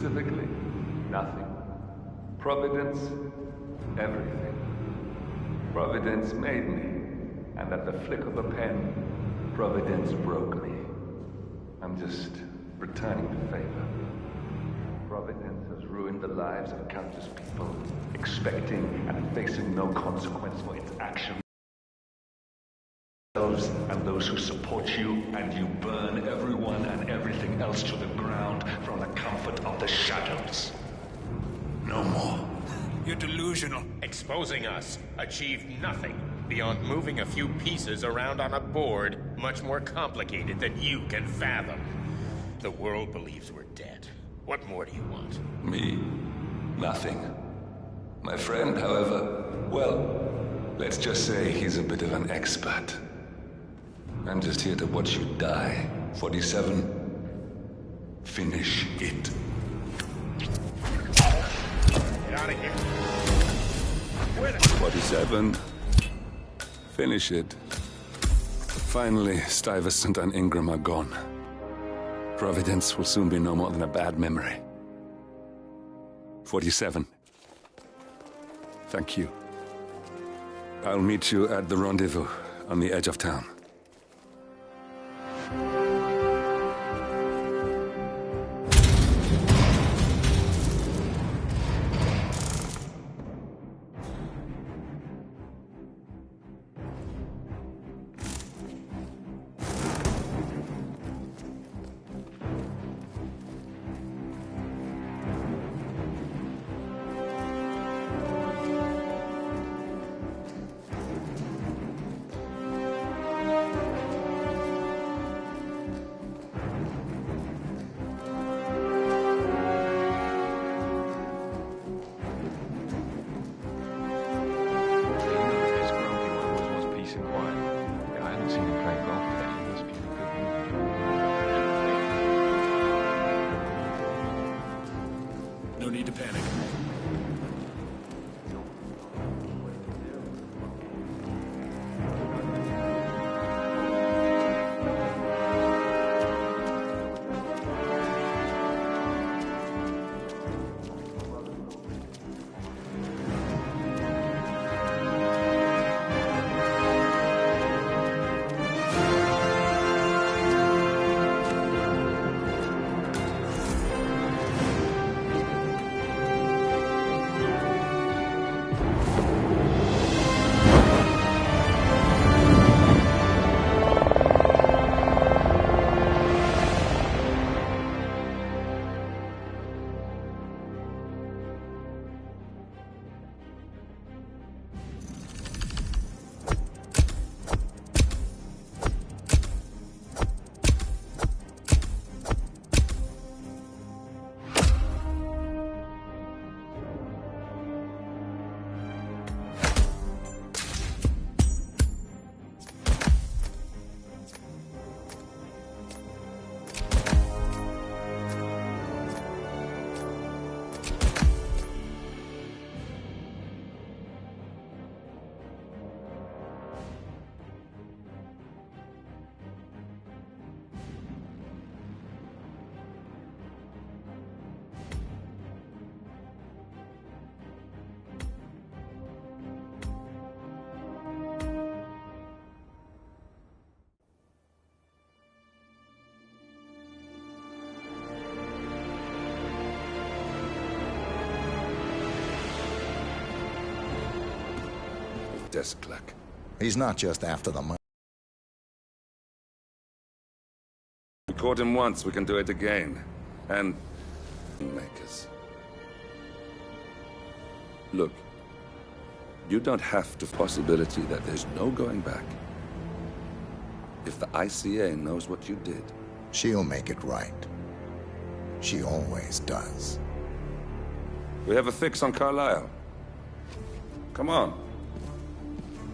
Specifically, nothing. Providence, everything. Providence made me, and at the flick of a pen, Providence broke me. I'm just returning the favor. Providence has ruined the lives of countless people, expecting and facing no consequence for its actions. And those who support you, and you burn everyone and everything else to the ground from the comfort of the shadows. No more. You're delusional. Exposing us achieved nothing beyond moving a few pieces around on a board much more complicated than you can fathom. The world believes we're dead. What more do you want? Me? Nothing. My friend, however, well, let's just say he's a bit of an expert. I'm just here to watch you die. 47. Finish it. Get out of here. 47. Finish it. Finally, Stuyvesant and Ingram are gone. Providence will soon be no more than a bad memory. 47. Thank you. I'll meet you at the rendezvous on the edge of town. No need to panic. Desk clerk. He's not just after the money. We caught him once, we can do it again. And... makers. Look, you don't have to possibility that there's no going back. If the ICA knows what you did... She'll make it right. She always does. We have a fix on Carlisle. Come on.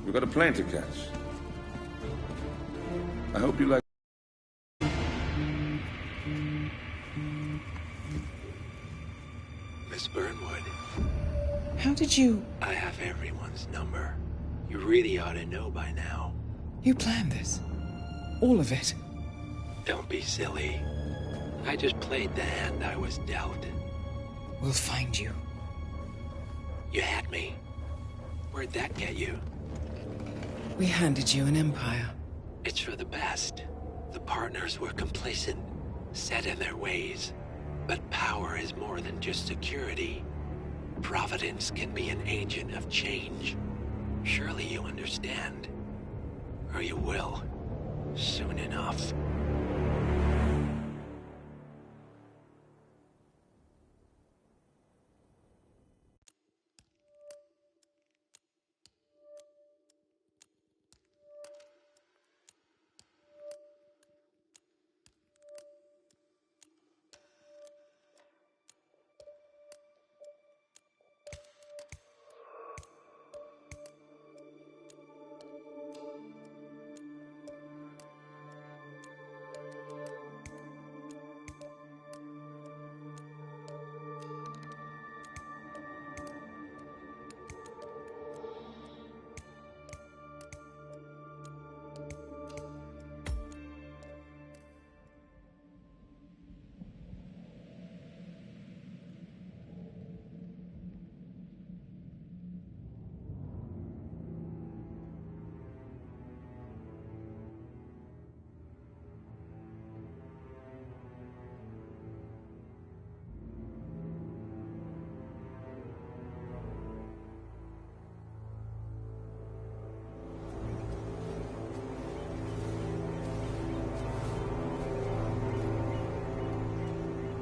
We've got a plane to catch. I hope you like... Miss Burnwood. How did you... I have everyone's number. You really ought to know by now. You planned this? All of it? Don't be silly. I just played the hand I was dealt. We'll find you. You had me. Where'd that get you? We handed you an empire. It's for the best. The partners were complacent, set in their ways. But power is more than just security. Providence can be an agent of change. Surely you understand. Or you will. Soon enough.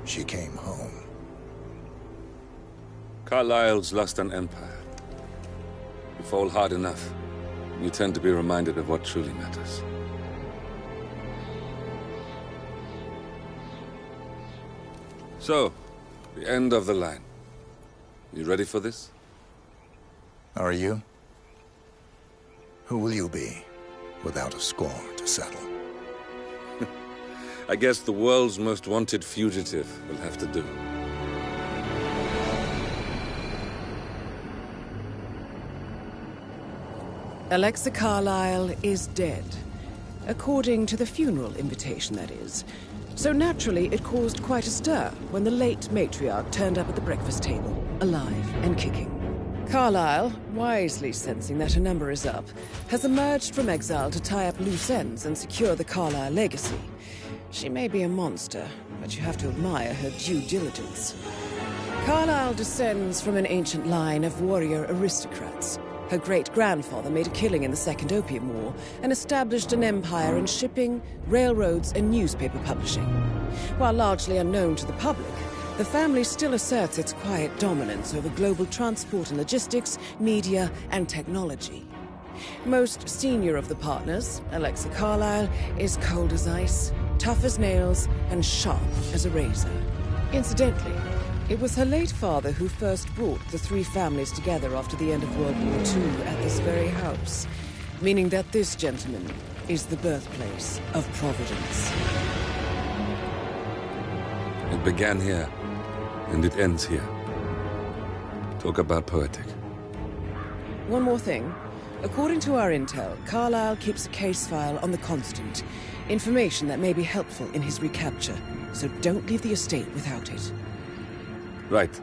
She came home. Carlyle's lost an empire. You fall hard enough, you tend to be reminded of what truly matters. So, the end of the line. You ready for this? Are you? Who will you be, without a score to settle? I guess the world's most wanted fugitive will have to do. Alexa Carlyle is dead. According to the funeral invitation, that is. So naturally, it caused quite a stir when the late matriarch turned up at the breakfast table, alive and kicking. Carlyle, wisely sensing that her number is up, has emerged from exile to tie up loose ends and secure the Carlyle legacy. She may be a monster, but you have to admire her due diligence. Carlyle descends from an ancient line of warrior aristocrats. Her great-grandfather made a killing in the Second Opium War and established an empire in shipping, railroads, and newspaper publishing. While largely unknown to the public, the family still asserts its quiet dominance over global transport and logistics, media, and technology. Most senior of the partners, Alexa Carlyle, is cold as ice, tough as nails, and sharp as a razor. Incidentally, it was her late father who first brought the three families together after the end of World War II at this very house, meaning that this gentleman is the birthplace of Providence. It began here, and it ends here. Talk about poetic. One more thing. According to our intel, Carlyle keeps a case file on the Constant. Information that may be helpful in his recapture, so don't leave the estate without it. Right.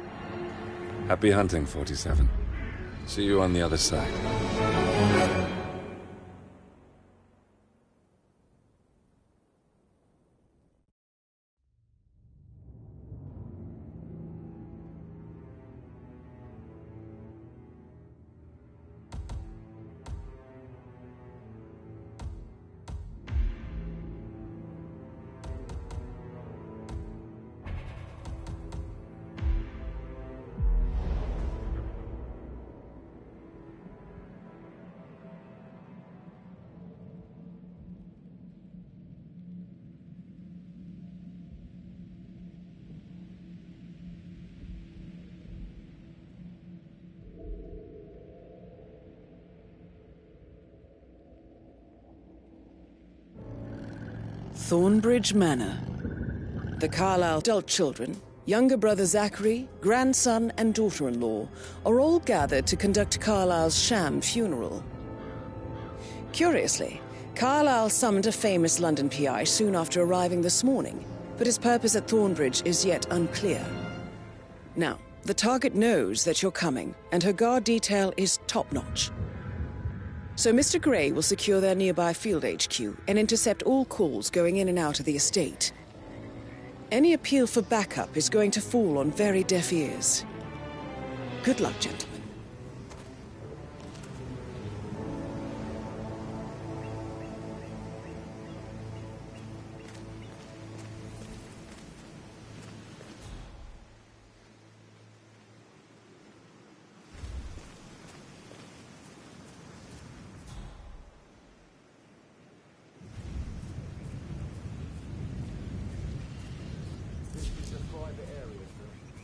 Happy hunting, 47. See you on the other side. Thornbridge Manor. The Carlyle adult children, younger brother Zachary, grandson, and daughter-in-law are all gathered to conduct Carlyle's sham funeral. Curiously, Carlyle summoned a famous London PI soon after arriving this morning, but his purpose at Thornbridge is yet unclear. Now, the target knows that you're coming, and her guard detail is top-notch. So Mr. Gray will secure their nearby field HQ and intercept all calls going in and out of the estate. Any appeal for backup is going to fall on very deaf ears. Good luck, gentlemen.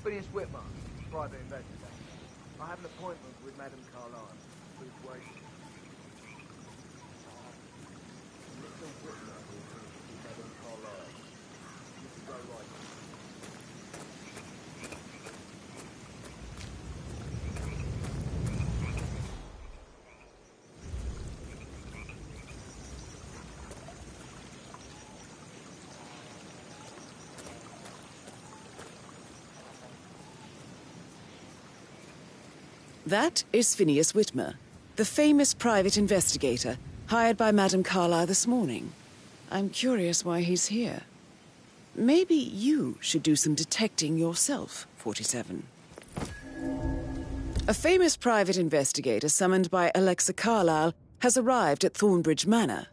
Phineas Whitmer, private investigator. I have an appointment with Madame Carlyle. Please wait. Mr. Whitmer will see Madame Carlyle. You can go right. That is Phineas Whitmer, the famous private investigator hired by Madame Carlyle this morning. I'm curious why he's here. Maybe you should do some detecting yourself, 47. A famous private investigator summoned by Alexa Carlyle has arrived at Thornbridge Manor.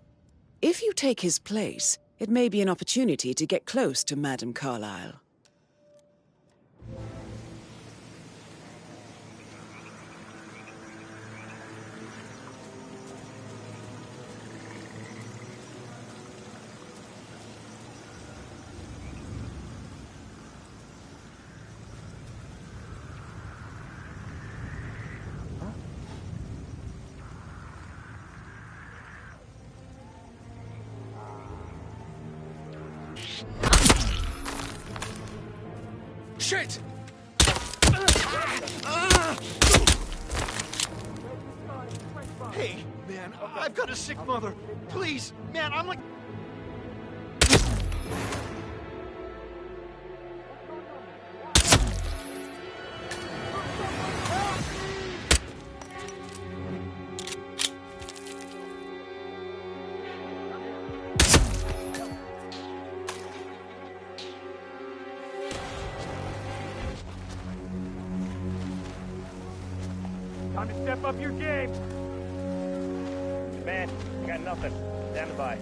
If you take his place, it may be an opportunity to get close to Madame Carlyle. Shit! Hey, man, I've got a sick mother. Please, man, I'm like... Time to step up your game. Man, I got nothing. Standing by.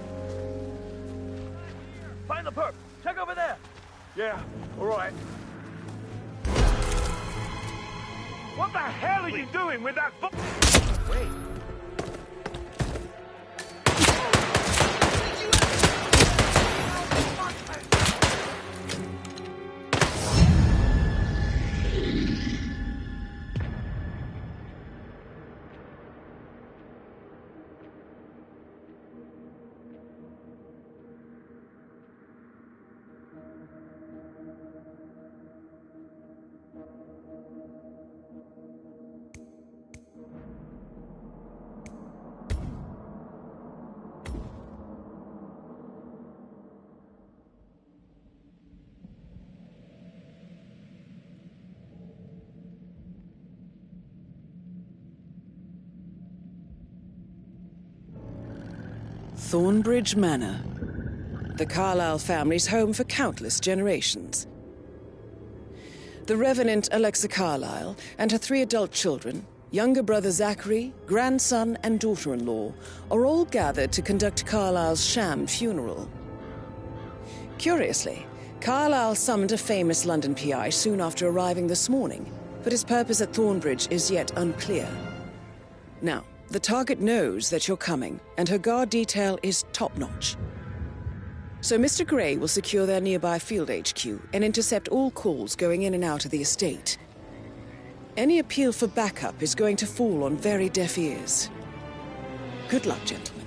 Find the perp. Check over there. Yeah, all right. What the hell are you doing with that Wait. Thornbridge Manor, the Carlyle family's home for countless generations. The Revenant Alexa Carlyle and her 3 adult children, younger brother Zachary, grandson and daughter-in-law, are all gathered to conduct Carlyle's sham funeral. Curiously, Carlyle summoned a famous London PI soon after arriving this morning, but his purpose at Thornbridge is yet unclear. Now, the target knows that you're coming, and her guard detail is top-notch. So Mr. Gray will secure their nearby field HQ and intercept all calls going in and out of the estate. Any appeal for backup is going to fall on very deaf ears. Good luck, gentlemen.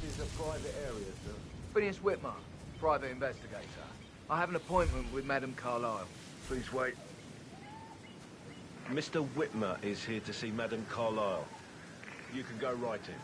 is a private area, sir. Phineas Whitmer, private investigator. I have an appointment with Madame Carlyle. Please wait. Mr. Whitmer is here to see Madame Carlyle. You can go right in.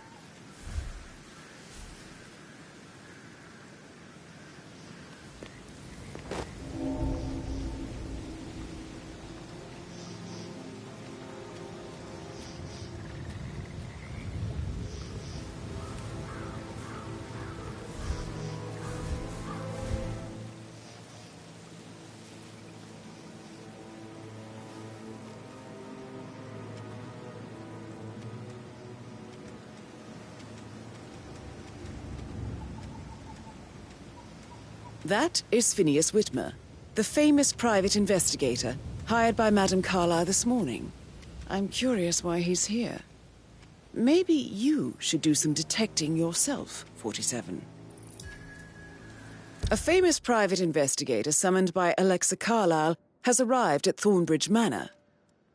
That is Phineas Whitmer, the famous private investigator hired by Madame Carlyle this morning. I'm curious why he's here. Maybe you should do some detecting yourself, 47. A famous private investigator summoned by Alexa Carlyle has arrived at Thornbridge Manor.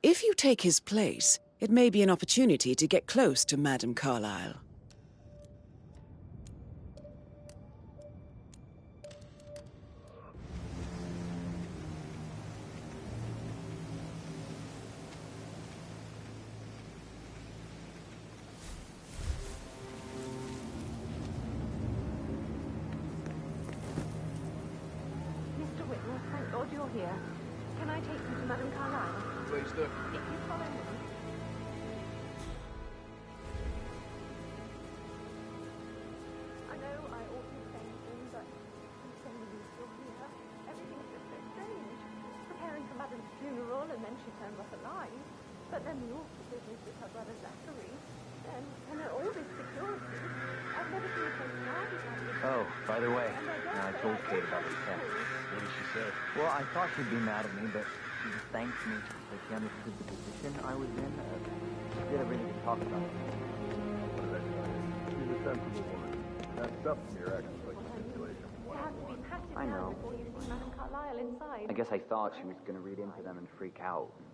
If you take his place, it may be an opportunity to get close to Madame Carlyle. Here. Can I take you to Madame Carlyle? Please do. If you follow me. I know I ought to say anything, but I'm saying you're still here. Everything's just so strange. Preparing for Madame's funeral, and then she turns up alive. But then the awful business with her brother Zachary. And all this security. I've never seen a place guarded like this. Oh, by the way, I told Kate about the test. What did she say? Well, I thought she'd be mad at me, but she just thanked me that she understood the position I was in. Did everything to talk about it. She's a sensible woman. That stuff from your ex is like a situation. You have to be patted I down know. before you see Madame Carlyle inside. I guess I thought she was going to read into them and freak out. And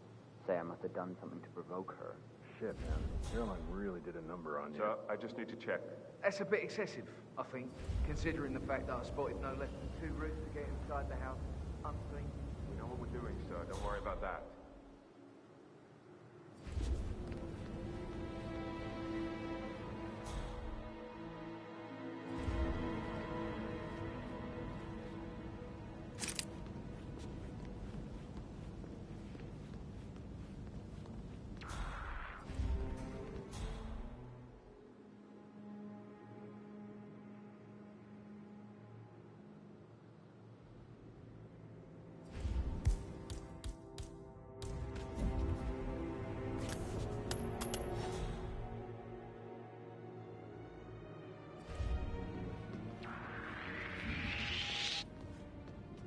say I must have done something to provoke her. Shit, man. Caroline really did a number on you. Sir, I just need to check. That's a bit excessive, I think, considering the fact that I spotted no less than 2 routes to get inside the house unseen. We know what we're doing, sir. Don't worry about that.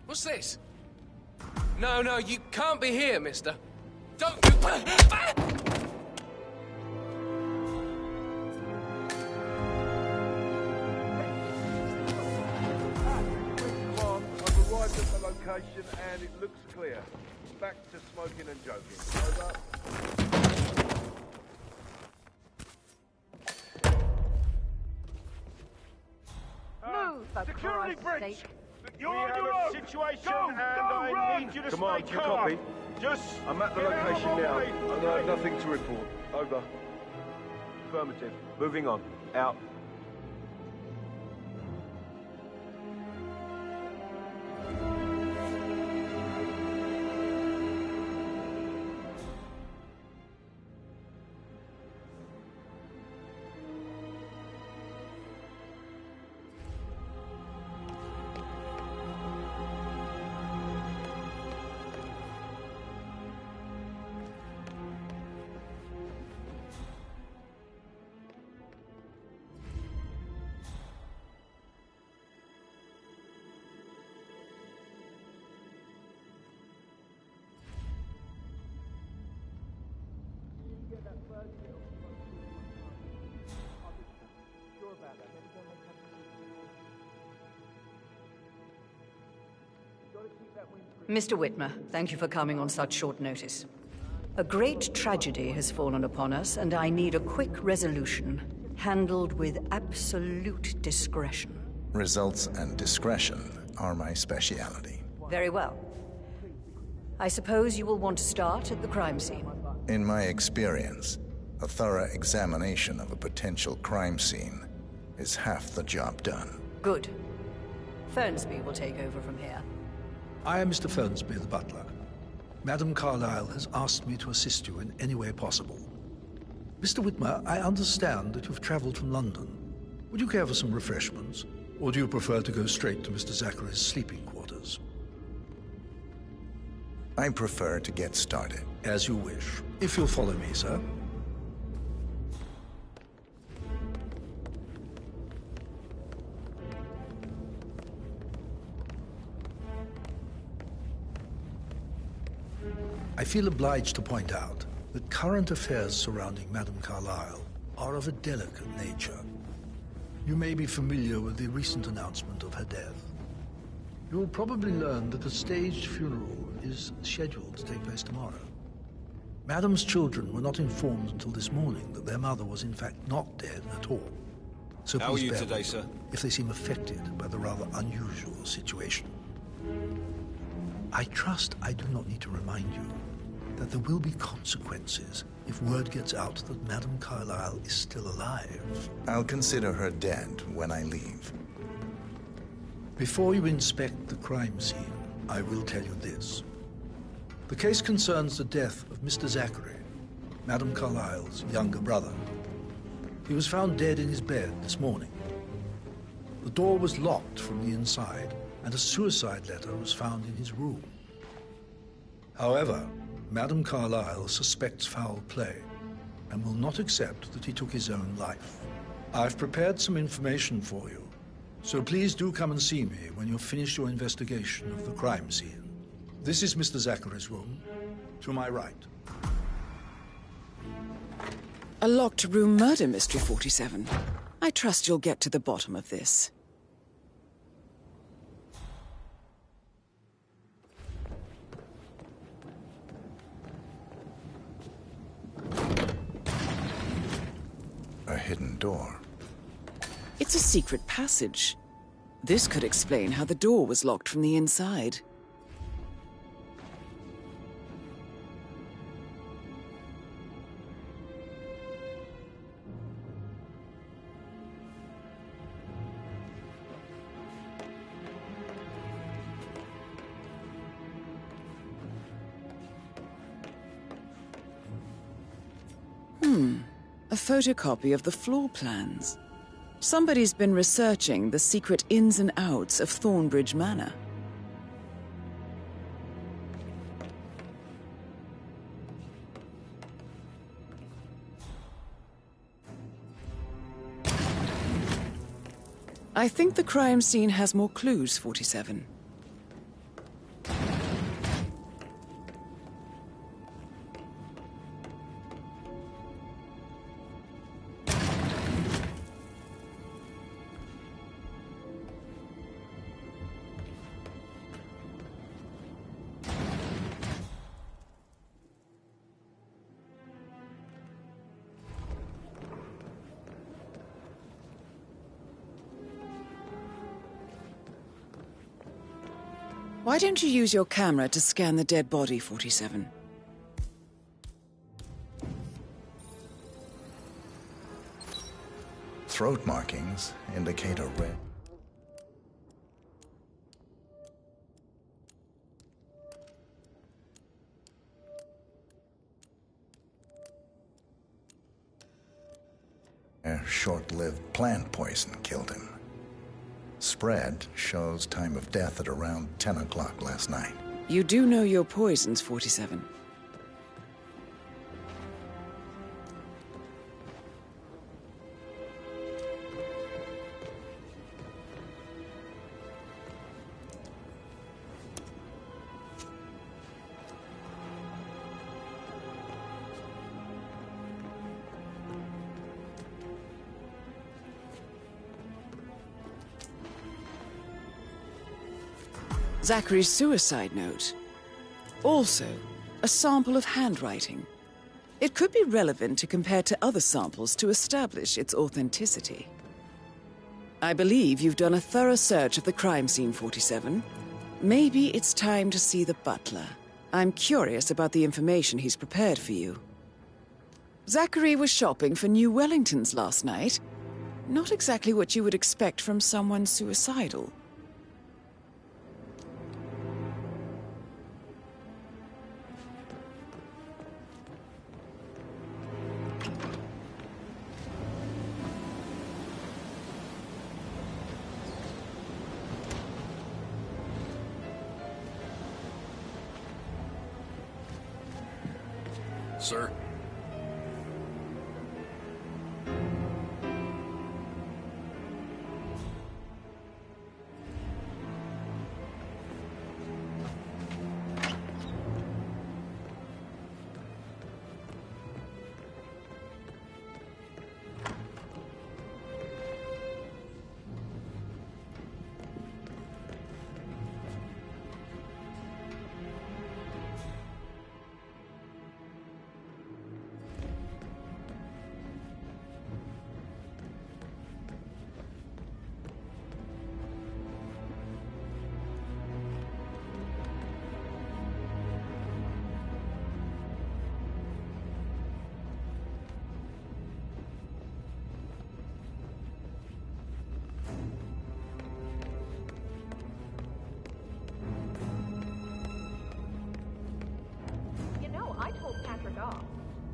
What's this? No, you can't be here, mister. Don't you... I've arrived at the location and it looks clear. Back to smoking and joking. Over. Move, for Security Christ's breach! sake. You're on your own! Situation and I need you to stay calm. Copy. Just I'm at the location now. I have nothing to report. Over. Affirmative. Moving on. Out. Mr. Whitmer, thank you for coming on such short notice. A great tragedy has fallen upon us, and I need a quick resolution. handled with absolute discretion. Results and discretion are my specialty. Very well. I suppose you will want to start at the crime scene. In my experience, a thorough examination of a potential crime scene is half the job done. Good. Fernsby will take over from here. I am Mr. Fernsby, the butler. Madame Carlyle has asked me to assist you in any way possible. Mr. Whitmer, I understand that you've traveled from London. Would you care for some refreshments? Or do you prefer to go straight to Mr. Zachary's sleeping quarters? I prefer to get started. As you wish. If you'll follow me, sir. I feel obliged to point out that current affairs surrounding Madame Carlyle are of a delicate nature. You may be familiar with the recent announcement of her death. You will probably learn that a staged funeral is scheduled to take place tomorrow. Madame's children were not informed until this morning that their mother was in fact not dead at all. So how are you today, sir? If they seem affected by the rather unusual situation. I trust I do not need to remind you that there will be consequences if word gets out that Madame Carlyle is still alive. I'll consider her dead when I leave. Before you inspect the crime scene, I will tell you this. The case concerns the death of Mr. Zachary, Madame Carlyle's younger brother. He was found dead in his bed this morning. The door was locked from the inside, and a suicide letter was found in his room. However, Madame Carlyle suspects foul play and will not accept that he took his own life. I've prepared some information for you, so please do come and see me when you've finished your investigation of the crime scene. This is Mr. Zachary's room, to my right. A locked room murder mystery, 47. I trust you'll get to the bottom of this. A hidden door. It's a secret passage. This could explain how the door was locked from the inside. A photocopy of the floor plans. Somebody's been researching the secret ins and outs of Thornbridge Manor. I think the crime scene has more clues, 47. Why don't you use your camera to scan the dead body, 47? Throat markings indicate a red. A short-lived plant poison killed him. Spread shows time of death at around 10 o'clock last night. You do know your poisons, 47. Zachary's suicide note. Also, a sample of handwriting. It could be relevant to compare to other samples to establish its authenticity. I believe you've done a thorough search of the crime scene, 47. Maybe it's time to see the butler. I'm curious about the information he's prepared for you. Zachary was shopping for new Wellingtons last night. Not exactly what you would expect from someone suicidal. Sir?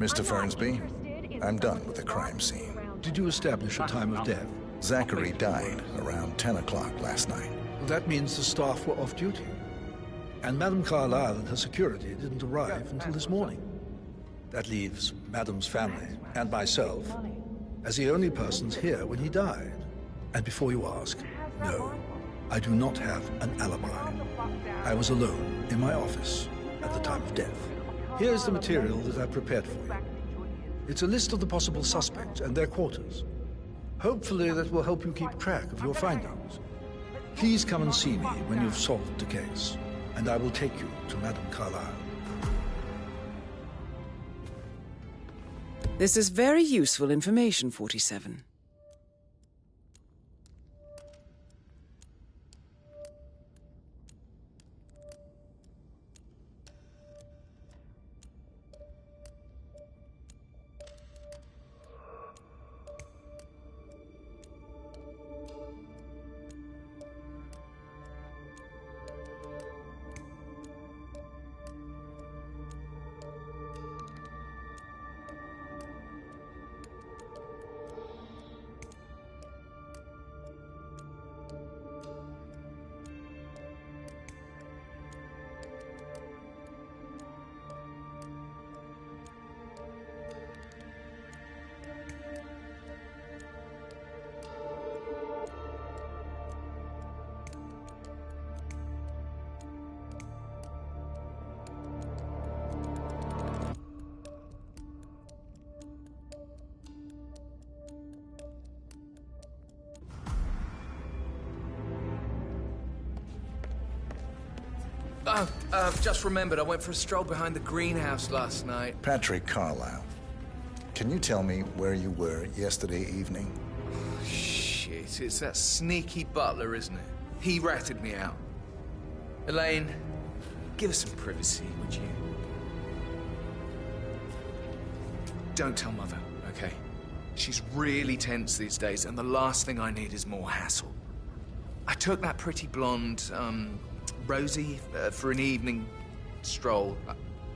Mr. Fernsby, I'm done with the crime scene. Did you establish a time of death? Zachary died around 10 o'clock last night. That means the staff were off duty. And Madame Carlyle and her security didn't arrive until this morning. That leaves Madame's family and myself as the only persons here when he died. And before you ask, no, I do not have an alibi. I was alone in my office at the time of death. Here's the material that I prepared for you. It's a list of the possible suspects and their quarters. Hopefully that will help you keep track of your findings. Please come and see me when you've solved the case, and I will take you to Madame Carlyle. This is very useful information, 47. Just remembered, I went for a stroll behind the greenhouse last night. Patrick Carlyle, can you tell me where you were yesterday evening? Shit, it's that sneaky butler, isn't it? He ratted me out. Elaine, give us some privacy, would you? Don't tell Mother, okay? She's really tense these days, and the last thing I need is more hassle. I took that pretty blonde, Rosie, for an evening stroll.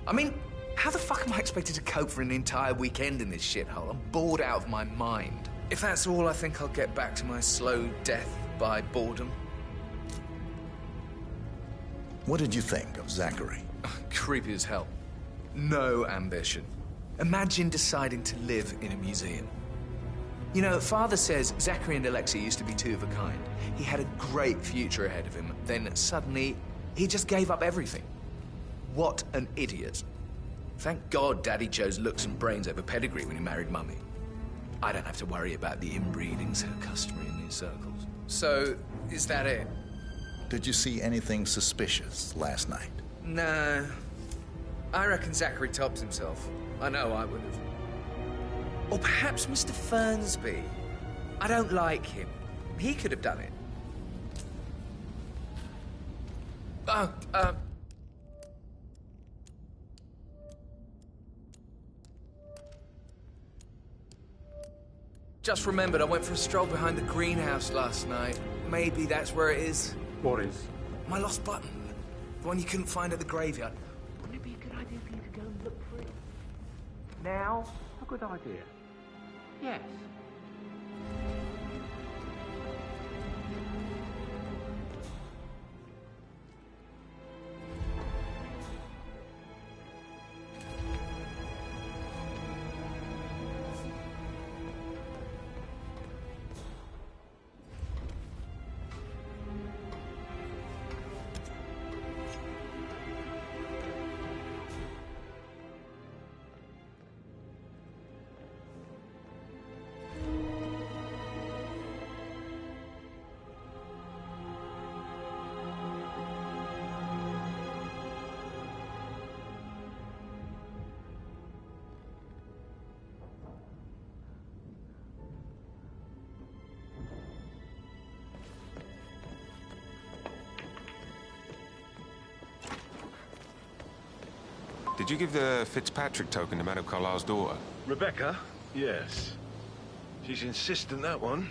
I mean, how the fuck am I expected to cope for an entire weekend in this shithole? I'm bored out of my mind. If that's all, I think I'll get back to my slow death by boredom. What did you think of Zachary? Creepy as hell. No ambition. Imagine deciding to live in a museum. You know, Father says Zachary and Alexia used to be two of a kind. He had a great future ahead of him. Then suddenly, he just gave up everything. What an idiot. Thank God Daddy chose looks and brains over pedigree when he married Mummy. I don't have to worry about the inbreeding so customary in these circles. So, is that it? Did you see anything suspicious last night? No. I reckon Zachary tops himself. I know I would have. Or perhaps Mr. Fernsby. I don't like him. He could have done it. Just remembered I went for a stroll behind the greenhouse last night. Maybe that's where it is. What is? My lost button. The one you couldn't find at the graveyard. Wouldn't it be a good idea for you to go and look for it? Now? A good idea. Yes. Did you give the Fitzpatrick token to Madame Carlyle's daughter? Rebecca? Yes. She's insistent, that one.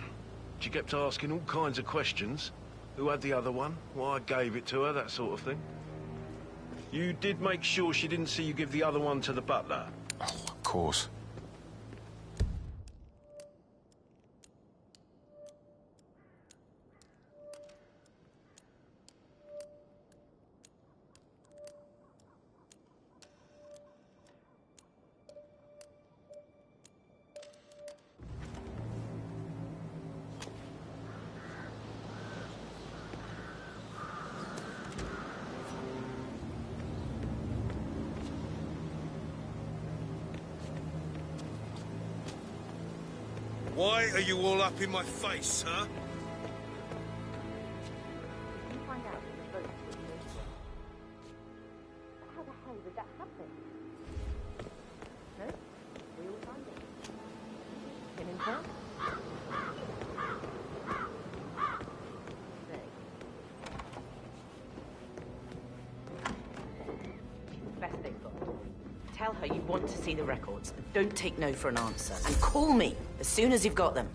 She kept asking all kinds of questions. Who had the other one? Why I gave it to her, that sort of thing. You did make sure she didn't see you give the other one to the butler? Oh, of course. Why are you all up in my face, huh? Find out how the hell did that happen? No? We will find it. Him in town? Best thing, God. Tell her you want to see the records. Don't take no for an answer. And call me as soon as you've got them.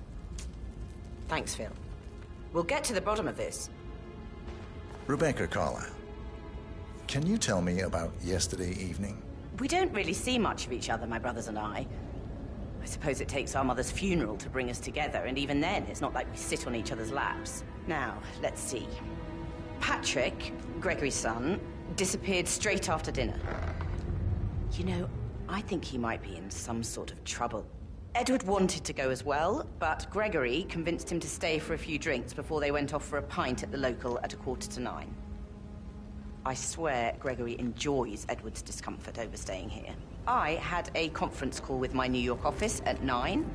Thanks, Phil. We'll get to the bottom of this. Rebecca Carlyle, can you tell me about yesterday evening? We don't really see much of each other, my brothers and I. I suppose it takes our mother's funeral to bring us together, and even then, it's not like we sit on each other's laps. Now, let's see. Patrick, Gregory's son, disappeared straight after dinner. You know, I think he might be in some sort of trouble. Edward wanted to go as well, but Gregory convinced him to stay for a few drinks before they went off for a pint at the local at 9:15. I swear Gregory enjoys Edward's discomfort over staying here. I had a conference call with my New York office at 9,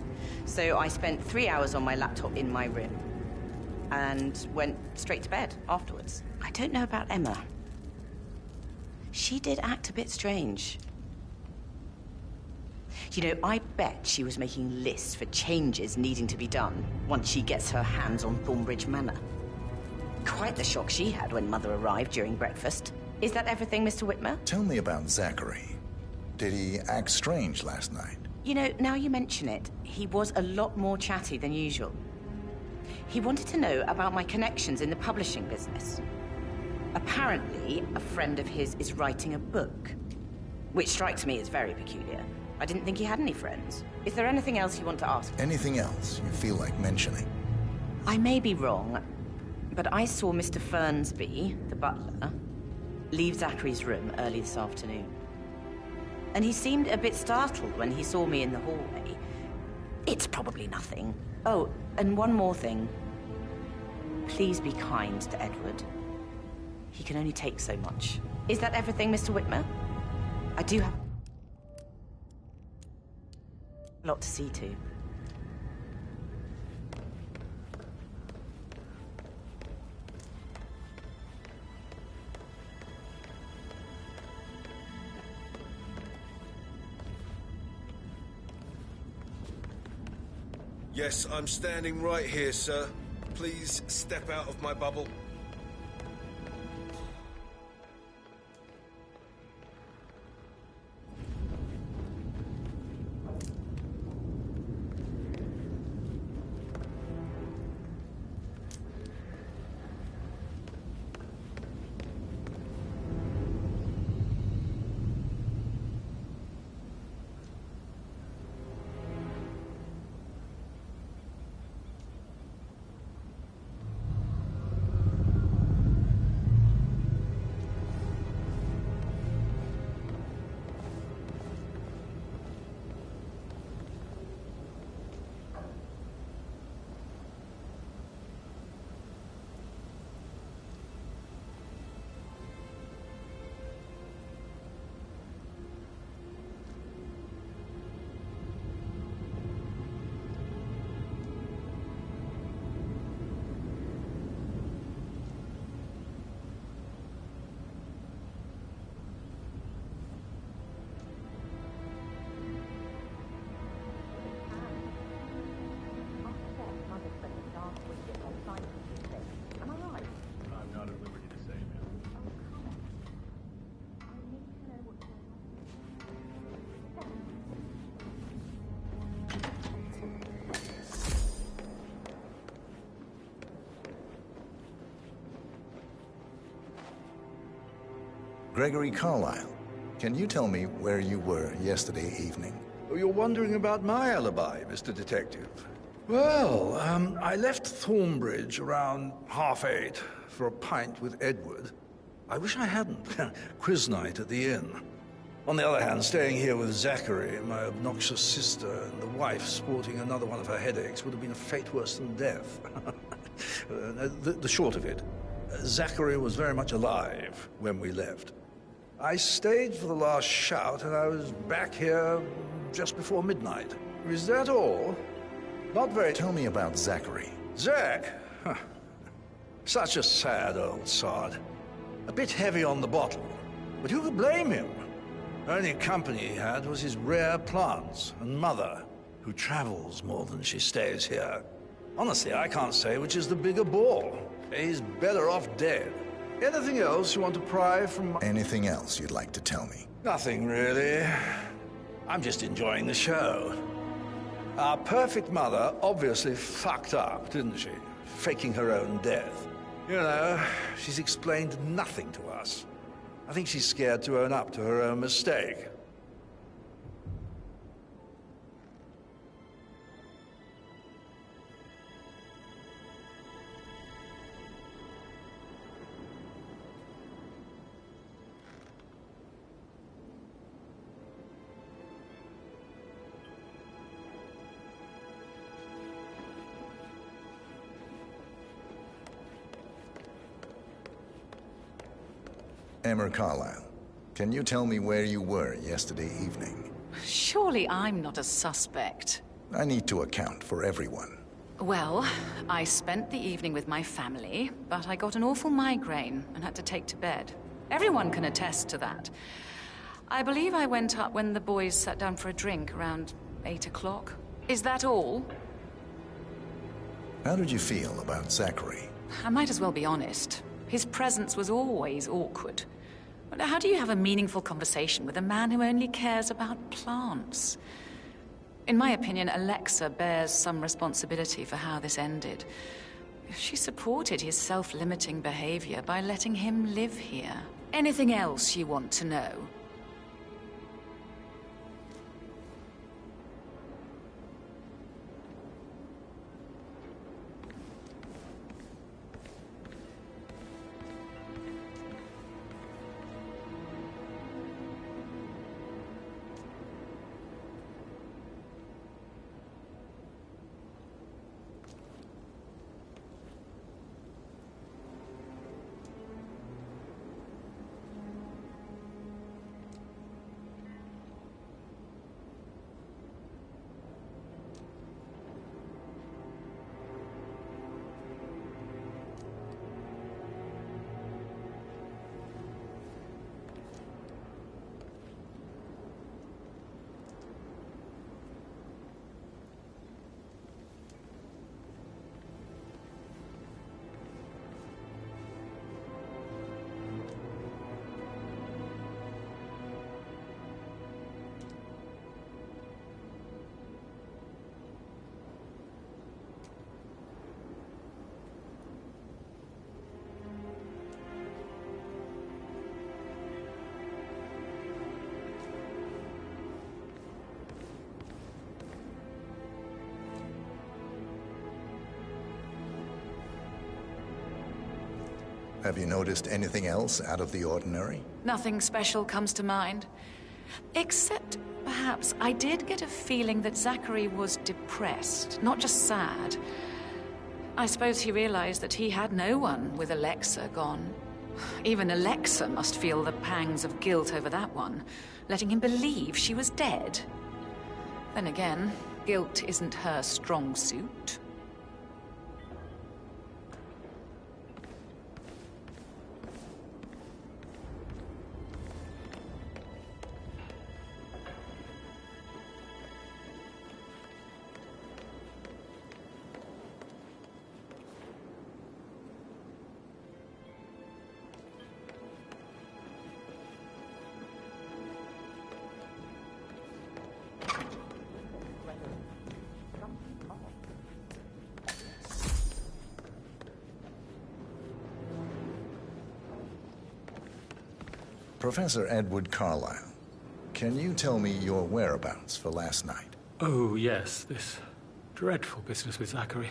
so I spent 3 hours on my laptop in my room and went straight to bed afterwards. I don't know about Emma. She did act a bit strange. You know, I bet she was making lists for changes needing to be done once she gets her hands on Thornbridge Manor. Quite the shock she had when Mother arrived during breakfast. Is that everything, Mr. Whitmer? Tell me about Zachary. Did he act strange last night? You know, now you mention it, he was a lot more chatty than usual. He wanted to know about my connections in the publishing business. Apparently, a friend of his is writing a book, which strikes me as very peculiar. I didn't think he had any friends. Is there anything else you want to ask? Anything else you feel like mentioning? I may be wrong, but I saw Mr. Fernsby, the butler, leave Zachary's room early this afternoon. And he seemed a bit startled when he saw me in the hallway. It's probably nothing. Oh, and one more thing. Please be kind to Edward. He can only take so much. Is that everything, Mr. Whitmer? I do have a lot to see to. Yes, I'm standing right here, sir. Please step out of my bubble. Gregory Carlyle, can you tell me where you were yesterday evening? You're wondering about my alibi, Mr. Detective. Well, I left Thornbridge around 8:30 for a pint with Edward. I wish I hadn't. Quiz night at the inn. On the other hand, staying here with Zachary, my obnoxious sister, and the wife sporting another one of her headaches would have been a fate worse than death. The short of it, Zachary was very much alive when we left. I stayed for the last shout, and I was back here just before midnight. Is that all? Not very... Tell me about Zachary. Zach? Huh. Such a sad old sod. A bit heavy on the bottle, but who could blame him? Only company he had was his rare plants and mother, who travels more than she stays here. Honestly, I can't say which is the bigger ball. He's better off dead. Anything else you want to pry from... Anything else you'd like to tell me? Nothing, really. I'm just enjoying the show. Our perfect mother obviously fucked up, didn't she? Faking her own death. You know, she's explained nothing to us. I think she's scared to own up to her own mistake. Emma Carlyle, can you tell me where you were yesterday evening? Surely I'm not a suspect. I need to account for everyone. Well, I spent the evening with my family, but I got an awful migraine and had to take to bed. Everyone can attest to that. I believe I went up when the boys sat down for a drink around 8 o'clock. Is that all? How did you feel about Zachary? I might as well be honest. His presence was always awkward. But how do you have a meaningful conversation with a man who only cares about plants? In my opinion, Alexa bears some responsibility for how this ended. She supported his self-limiting behavior by letting him live here. Anything else you want to know? Have you noticed anything else out of the ordinary? Nothing special comes to mind. Except, perhaps, I did get a feeling that Zachary was depressed, not just sad. I suppose he realized that he had no one with Alexa gone. Even Alexa must feel the pangs of guilt over that one, letting him believe she was dead. Then again, guilt isn't her strong suit. Professor Edward Carlyle, can you tell me your whereabouts for last night? Oh, yes, this dreadful business with Zachary.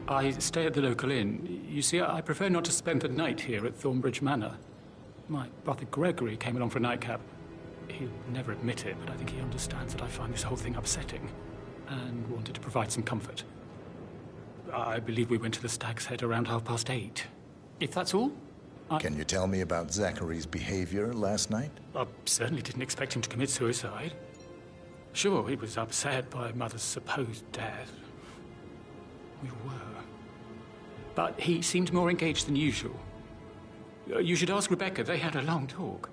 I stay at the local inn. You see, I prefer not to spend the night here at Thornbridge Manor. My brother Gregory came along for a nightcap. He'll never admit it, but I think he understands that I find this whole thing upsetting and wanted to provide some comfort. I believe we went to the Stag's Head around 8:30. If that's all? Can you tell me about Zachary's behavior last night? I certainly didn't expect him to commit suicide. Sure, he was upset by Mother's supposed death. We were. But he seemed more engaged than usual. You should ask Rebecca. They had a long talk.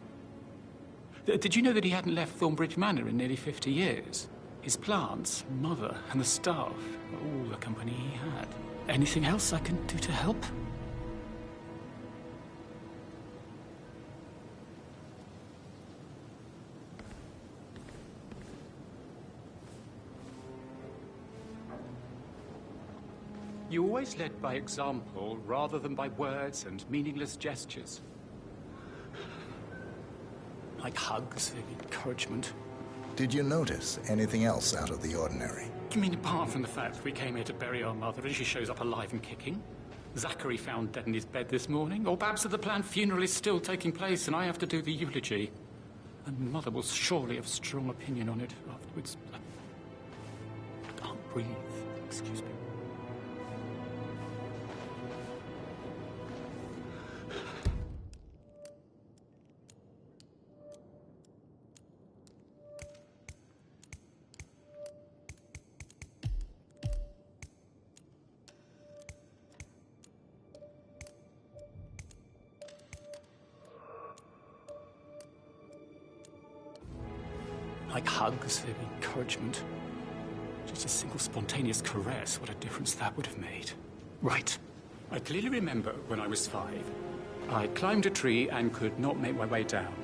Did you know that he hadn't left Thornbridge Manor in nearly 50 years? His plants, Mother, and the staff were all the company he had. Anything else I can do to help? You always led by example rather than by words and meaningless gestures. Like hugs and encouragement. Did you notice anything else out of the ordinary? You mean apart from the fact that we came here to bury our mother and she shows up alive and kicking? Zachary found dead in his bed this morning? Or perhaps that the planned funeral is still taking place and I have to do the eulogy? And Mother will surely have a strong opinion on it afterwards. I can't breathe. Excuse me. Like hugs and encouragement. Just a single spontaneous caress, what a difference that would have made. Right. I clearly remember when I was 5. I climbed a tree and could not make my way down.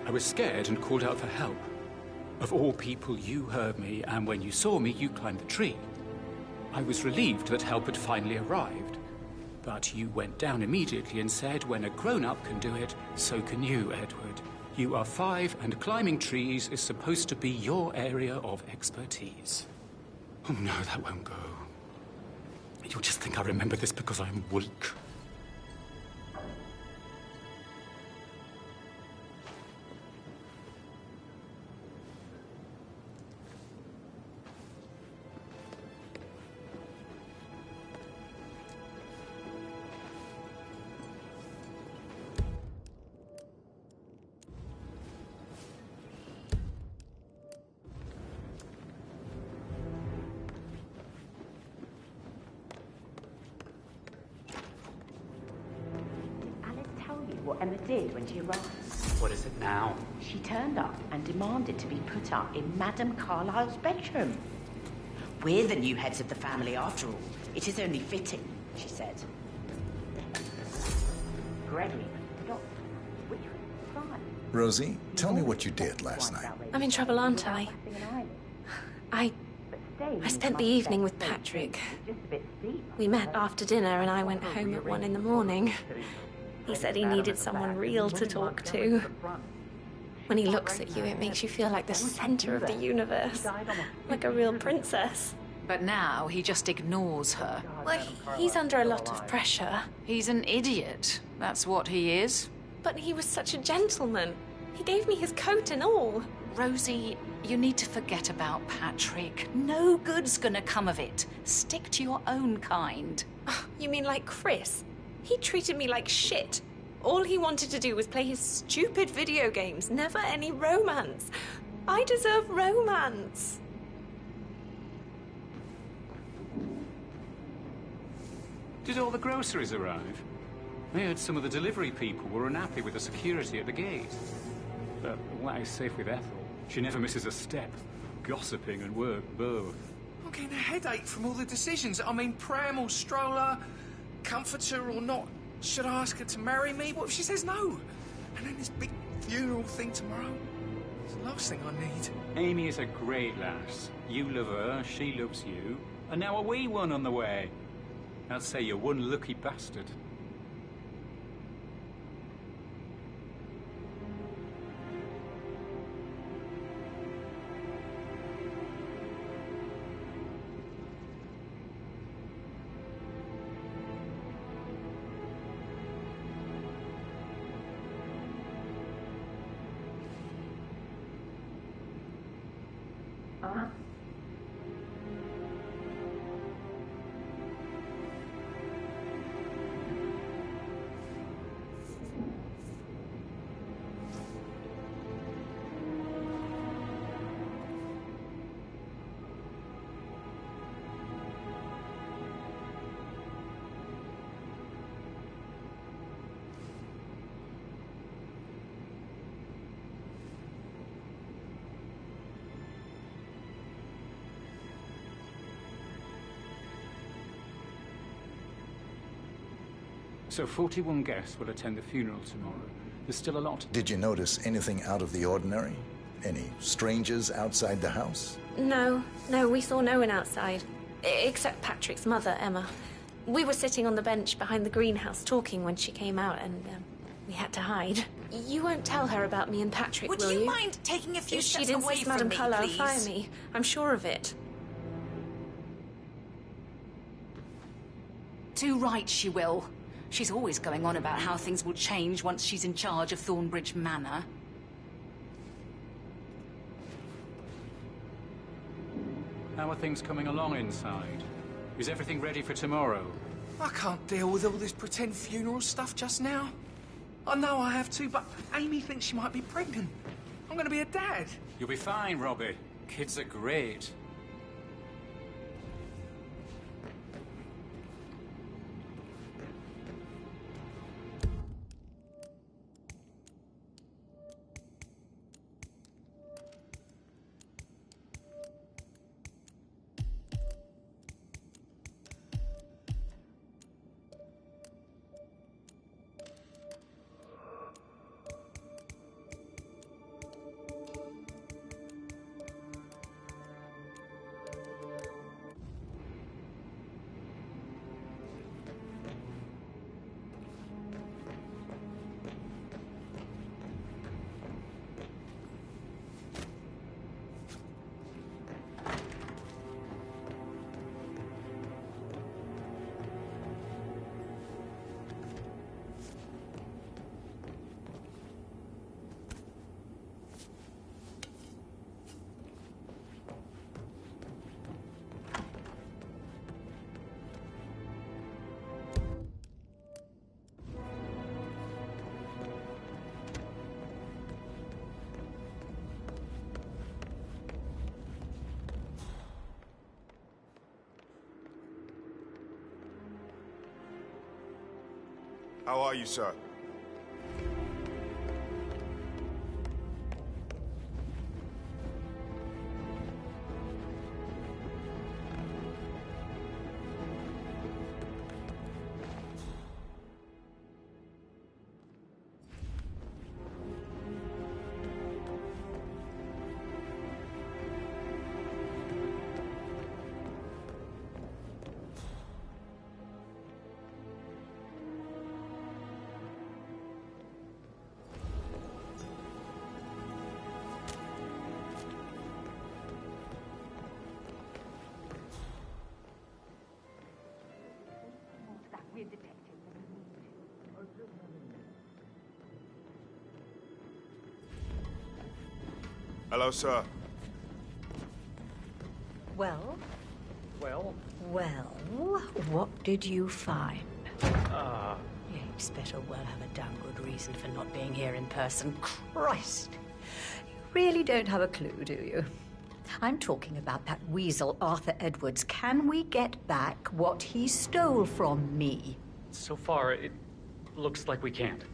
I was scared and called out for help. Of all people, you heard me, and when you saw me, you climbed the tree. I was relieved that help had finally arrived. But you went down immediately and said, when a grown-up can do it, so can you, Edward. You are 5, and climbing trees is supposed to be your area of expertise. Oh, no, that won't go. You'll just think I remember this because I'm weak. What Emma did when she arrived. What is it now? She turned up and demanded to be put up in Madame Carlyle's bedroom. We're the new heads of the family after all. It is only fitting, she said. Gregory, the doctor, which was fine. Rosie, tell me what you did last night. I'm in trouble, aren't I? I spent the evening with Patrick. We met after dinner and I went home at 1 in the morning. He said he needed someone real to talk to. When he looks at you, it makes you feel like the center of the universe. Like a real princess. But now he just ignores her. Well, he's under a lot of pressure. He's an idiot. That's what he is. But he was such a gentleman. He gave me his coat and all. Rosie, you need to forget about Patrick. No good's gonna come of it. Stick to your own kind. You mean like Chris? He treated me like shit. All he wanted to do was play his stupid video games, never any romance. I deserve romance. Did all the groceries arrive? I heard some of the delivery people were unhappy with the security at the gate. But what is safe with Ethel? She never misses a step. Gossiping and work both. I'm getting a headache from all the decisions. I mean, pram or stroller, comforter or not. Should I ask her to marry me? What if she says no? And then this big funeral thing tomorrow. It's the last thing I need. Amy is a great lass. You love her, she loves you. And now a wee one on the way. I'd say you're one lucky bastard. So 41 guests will attend the funeral tomorrow. There's still a lot. Did you notice anything out of the ordinary? Any strangers outside the house? No, we saw no one outside. Except Patrick's mother, Emma. We were sitting on the bench behind the greenhouse talking when she came out and we had to hide. You won't tell her about me and Patrick, will you? Would you mind taking a few If steps she'd away insist from Madame me, Carlyle please? fire me, I'm sure of it. Too right she will. She's always going on about how things will change once she's in charge of Thornbridge Manor. How are things coming along inside? Is everything ready for tomorrow? I can't deal with all this pretend funeral stuff just now. I know I have to, but Amy thinks she might be pregnant. I'm gonna be a dad. You'll be fine, Robbie. Kids are great. How are you, sir? Hello, sir. Well? Well? Well, what did you find? He's better well have a damn good reason for not being here in person. Christ! You really don't have a clue, do you? I'm talking about that weasel, Arthur Edwards. Can we get back what he stole from me? So far, it looks like we can't.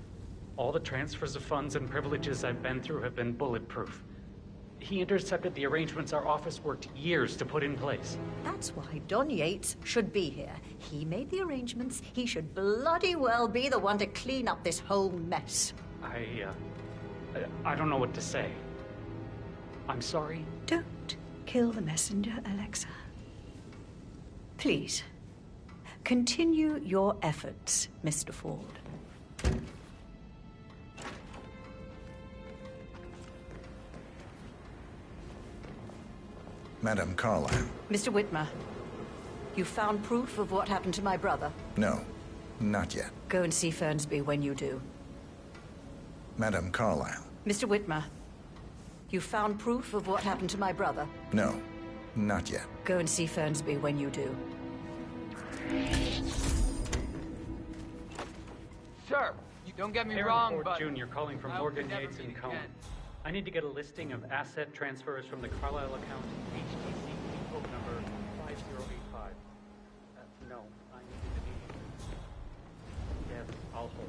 All the transfers of funds and privileges I've been through have been bulletproof. He intercepted the arrangements our office worked years to put in place. That's why Don Yates should be here. He made the arrangements. He should bloody well be the one to clean up this whole mess. I don't know what to say. I'm sorry. Don't kill the messenger, Alexa. Please, continue your efforts, Mr. Ford. Madame Carlyle. Mr. Whitmer, you found proof of what happened to my brother? No, not yet. Go and see Fernsby when you do. Madame Carlyle. Mr. Whitmer, you found proof of what happened to my brother? No, not yet. Go and see Fernsby when you do. Sir, don't get me Aaron wrong, Ford but Jr. calling from I Morgan would never Yates and meet Cohen. again. I need to get a listing of asset transfers from the Carlisle account, HTC code number 5085. No, I need to delete. Yes, I'll hold.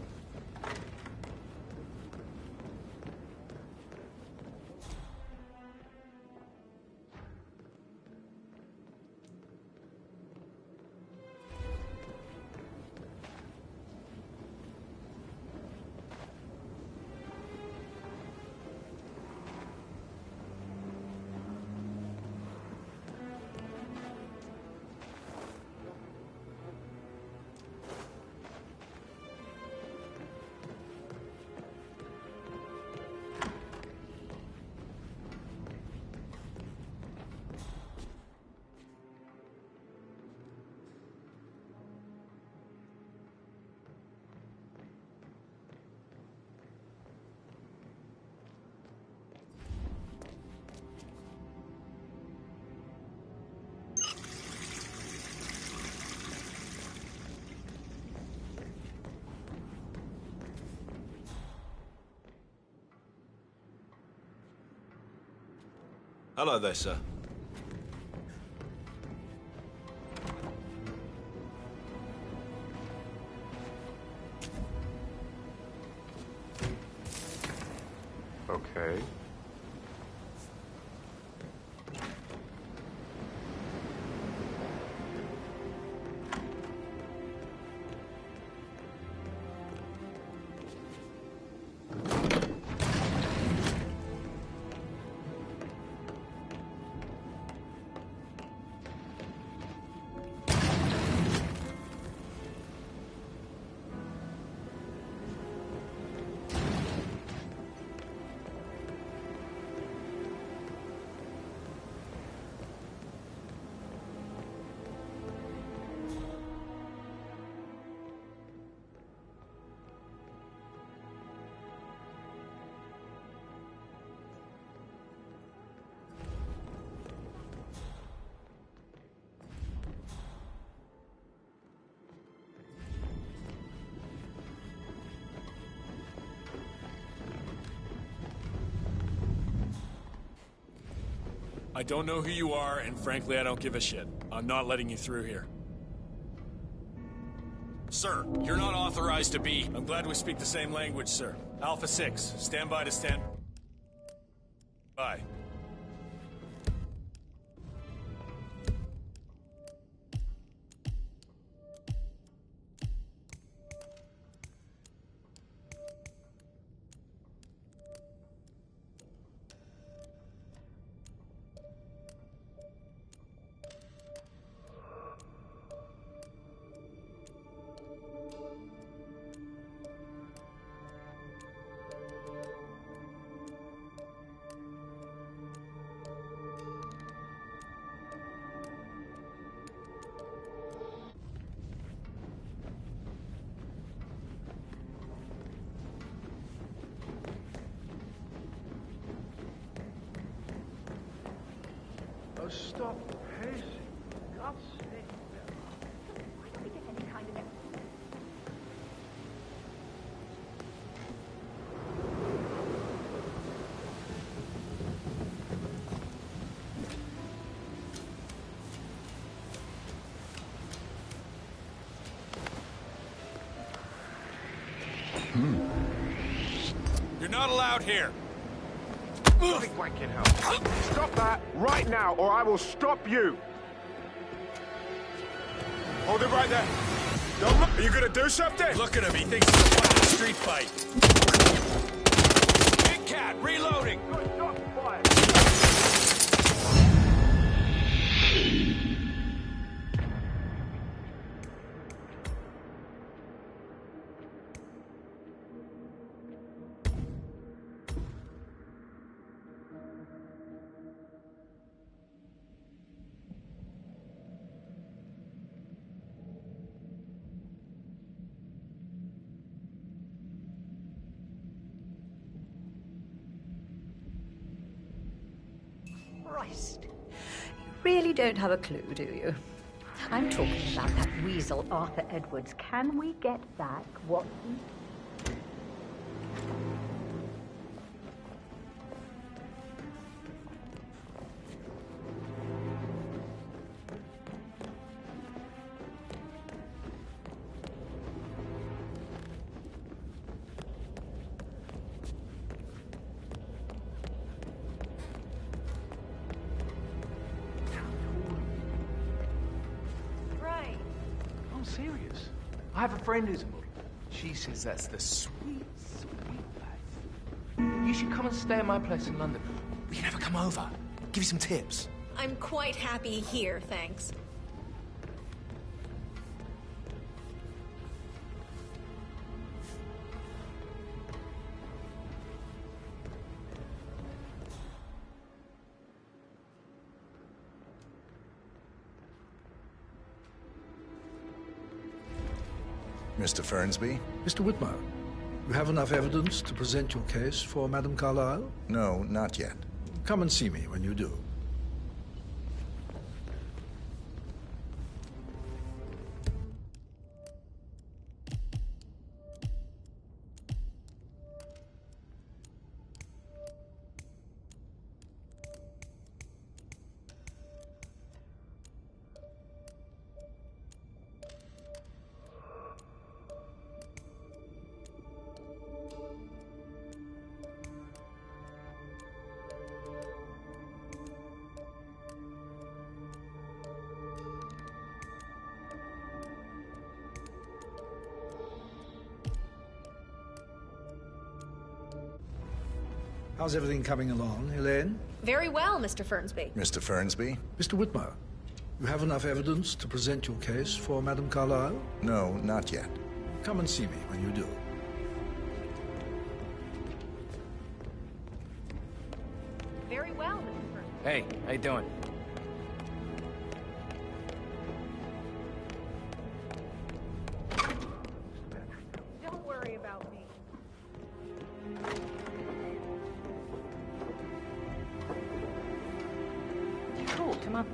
Hello there, sir. Okay. I don't know who you are, and frankly, I don't give a shit. I'm not letting you through here. Sir, you're not authorized to be. I'm glad we speak the same language, sir. Alpha 6, stand by to stand by. Oh, stop pacing. God's sake. Why don't we get any kind of You're not allowed here. Bloody wanking hell. Stop that right now, or I will stop you. Hold it right there. Don't look. Are you gonna do something? Look at him. He thinks it's a fucking street fight. Big Cat, reloading. Stop fire. Christ. You really don't have a clue, do you? I'm talking about that weasel, Arthur Edwards. Can we get back what he... I'm serious. I have a friend who's a model. She says that's the sweet, sweet life. You should come and stay at my place in London. We can have her come over. Give you some tips. I'm quite happy here, thanks. Mr. Fernsby? Mr. Whitmer, you have enough evidence to present your case for Madame Carlyle? No, not yet. Come and see me when you do. How's everything coming along, Elaine? Very well, Mr. Fernsby. Mr. Fernsby? Mr. Whitmer, you have enough evidence to present your case for Madame Carlyle? No, not yet. Come and see me when you do. Very well, Mr. Fernsby. Hey, how you doing? Don't worry about me. Talk to Mum.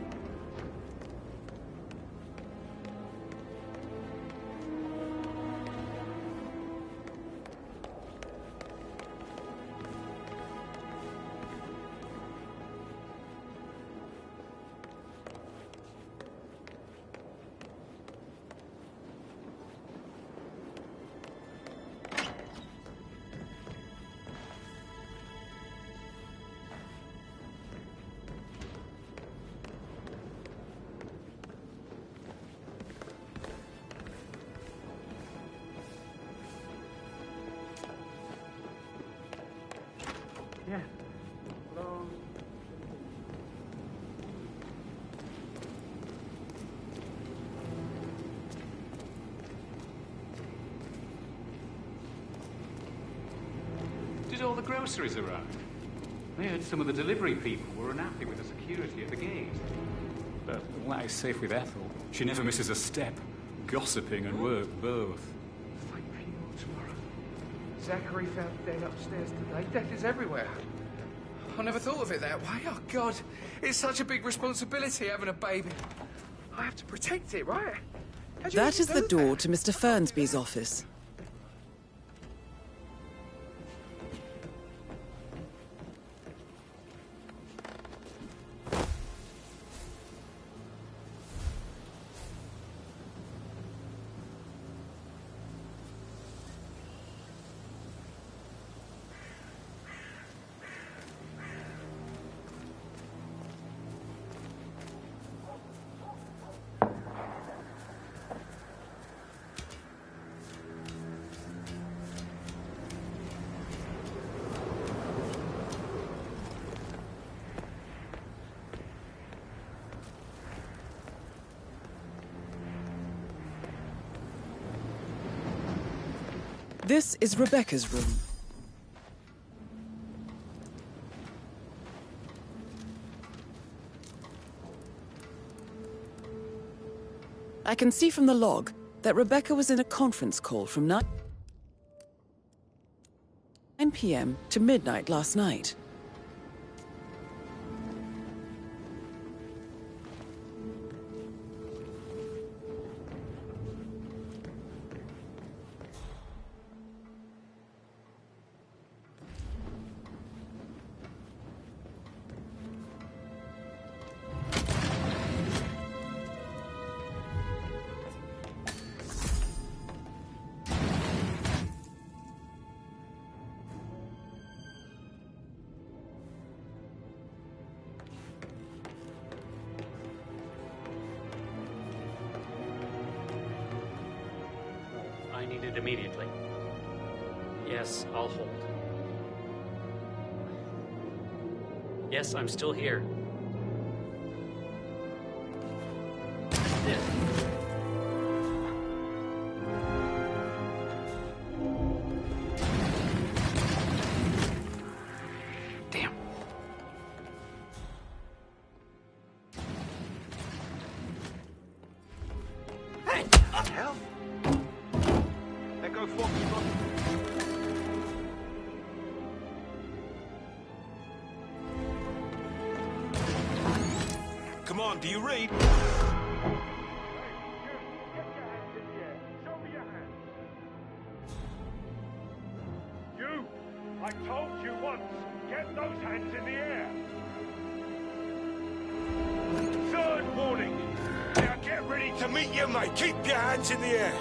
Yeah. Hello. Did all the groceries arrive? I heard some of the delivery people were unhappy with the security at the gate. But all that is safe with Ethel. She never misses a step. Gossiping and work both. Fake funeral tomorrow. Zachary found dead upstairs today. Death is everywhere. I never thought of it that way. Oh, God. It's such a big responsibility having a baby. I have to protect it, right? That is the door to Mr. Fernsby's office. This is Rebecca's room. I can see from the log that Rebecca was in a conference call from 9 p.m. to midnight last night. I need it immediately. Yes, I'll hold. Yes, I'm still here. Damn. Hey! What the hell? Echo Foxtrot. Come on, do you read? You! I told you once, get those hands in the air! Third warning! Now get ready to meet your mate! Keep your hands in the air!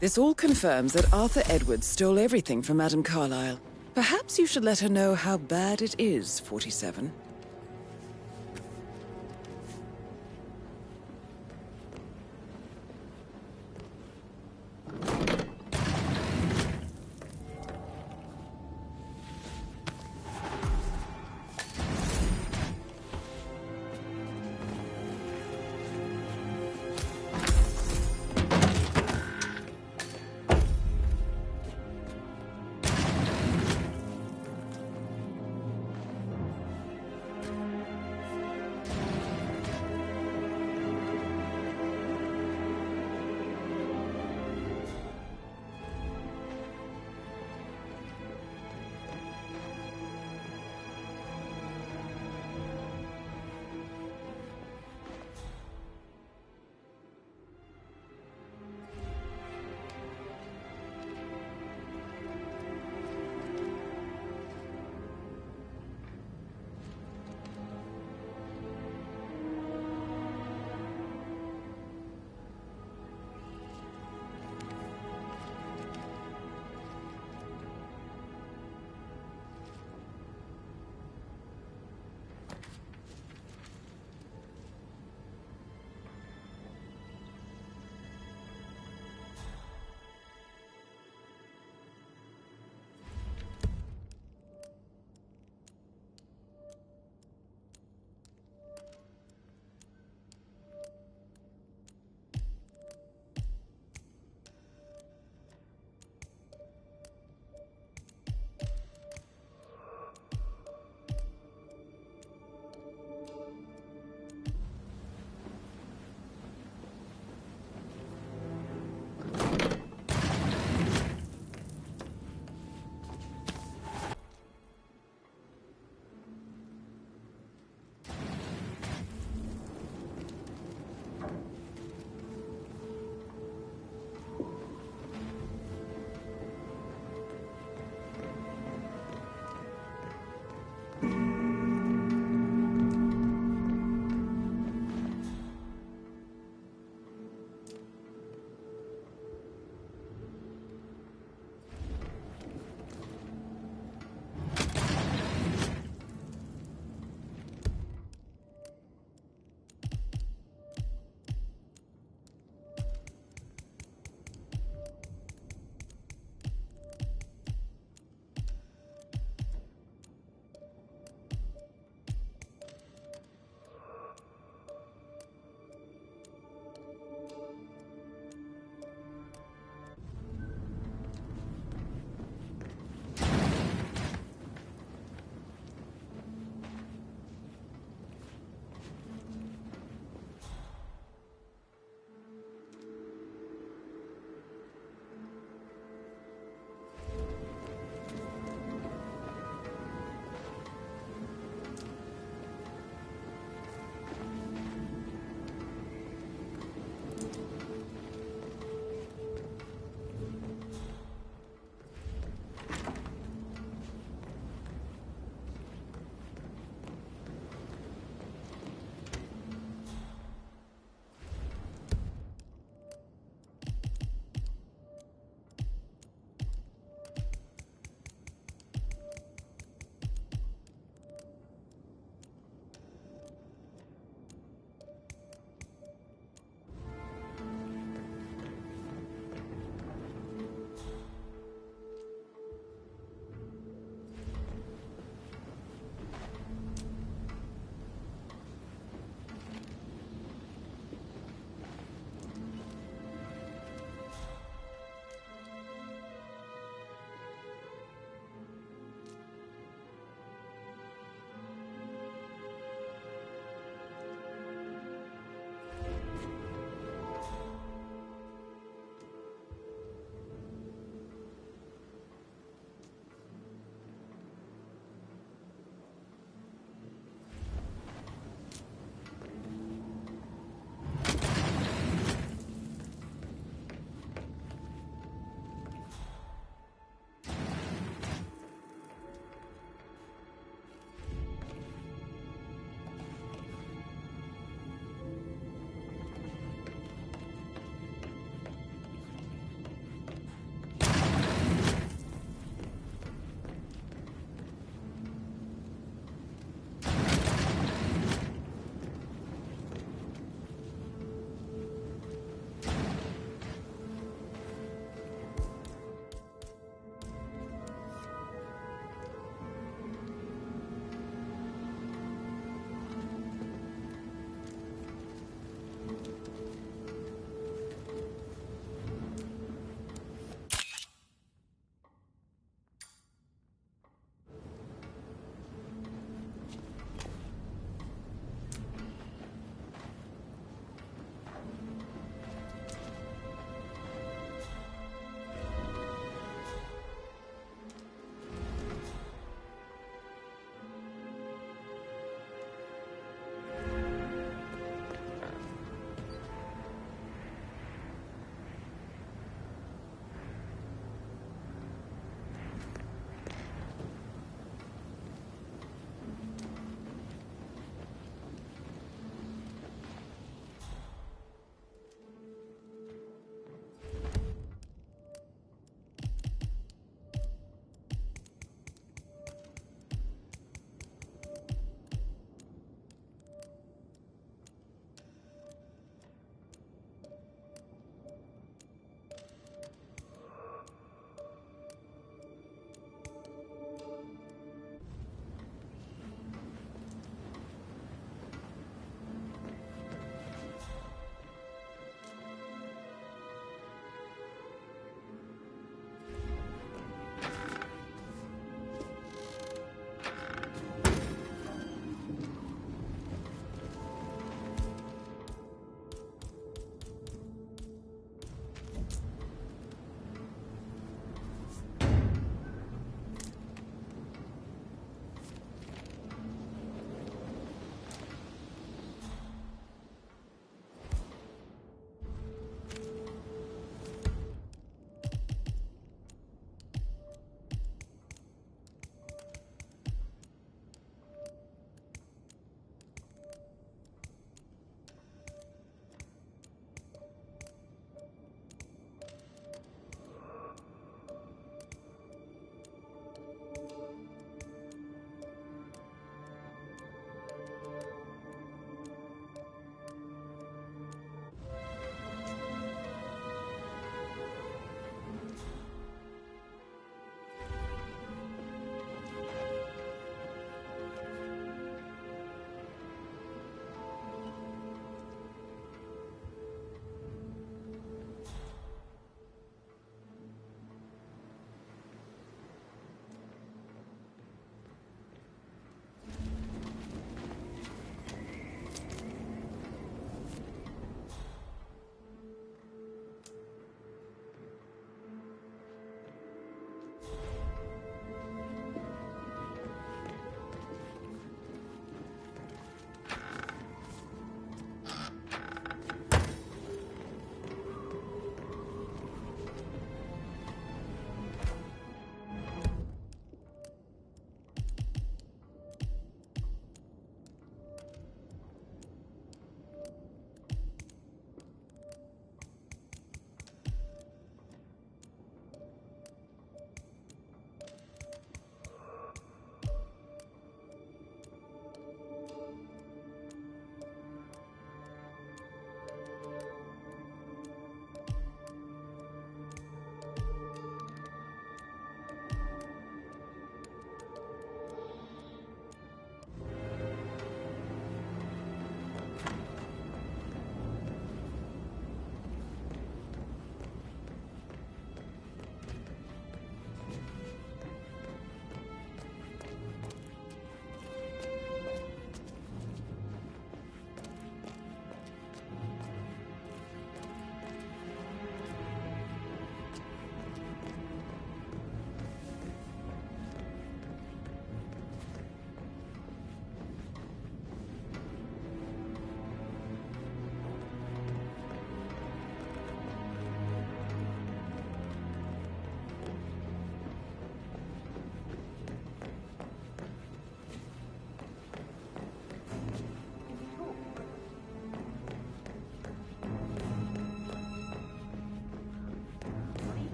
This all confirms that Arthur Edwards stole everything from Madame Carlyle. Perhaps you should let her know how bad it is, 47.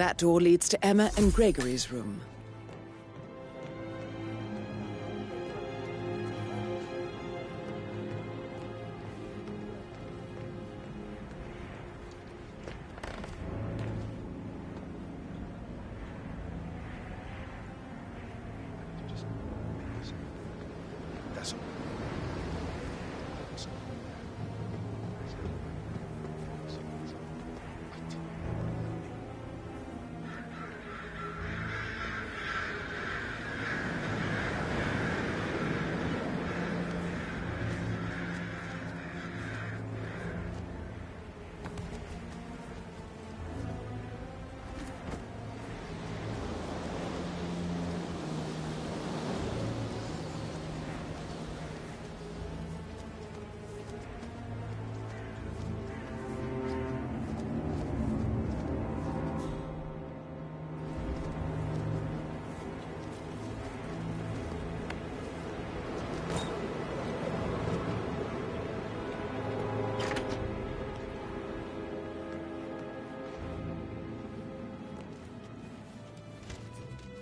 That door leads to Emma and Gregory's room. That's all.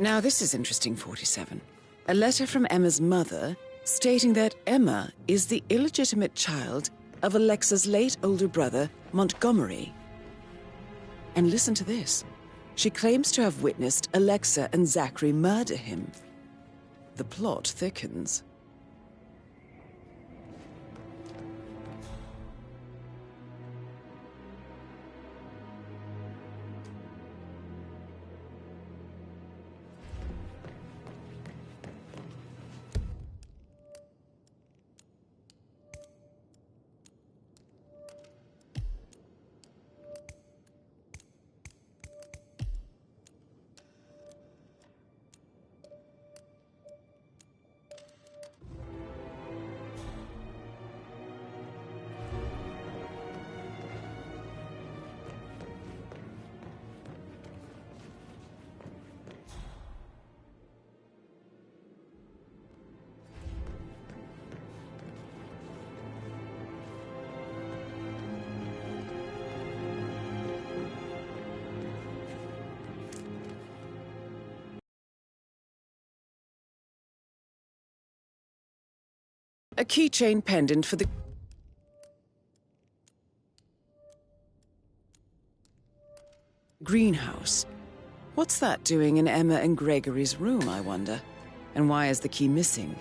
Now this is interesting, 47. A letter from Emma's mother stating that Emma is the illegitimate child of Alexa's late older brother, Montgomery. And listen to this. She claims to have witnessed Alexa and Zachary murder him. The plot thickens. A keychain pendant for the greenhouse. What's that doing in Emma and Gregory's room, I wonder? And why is the key missing?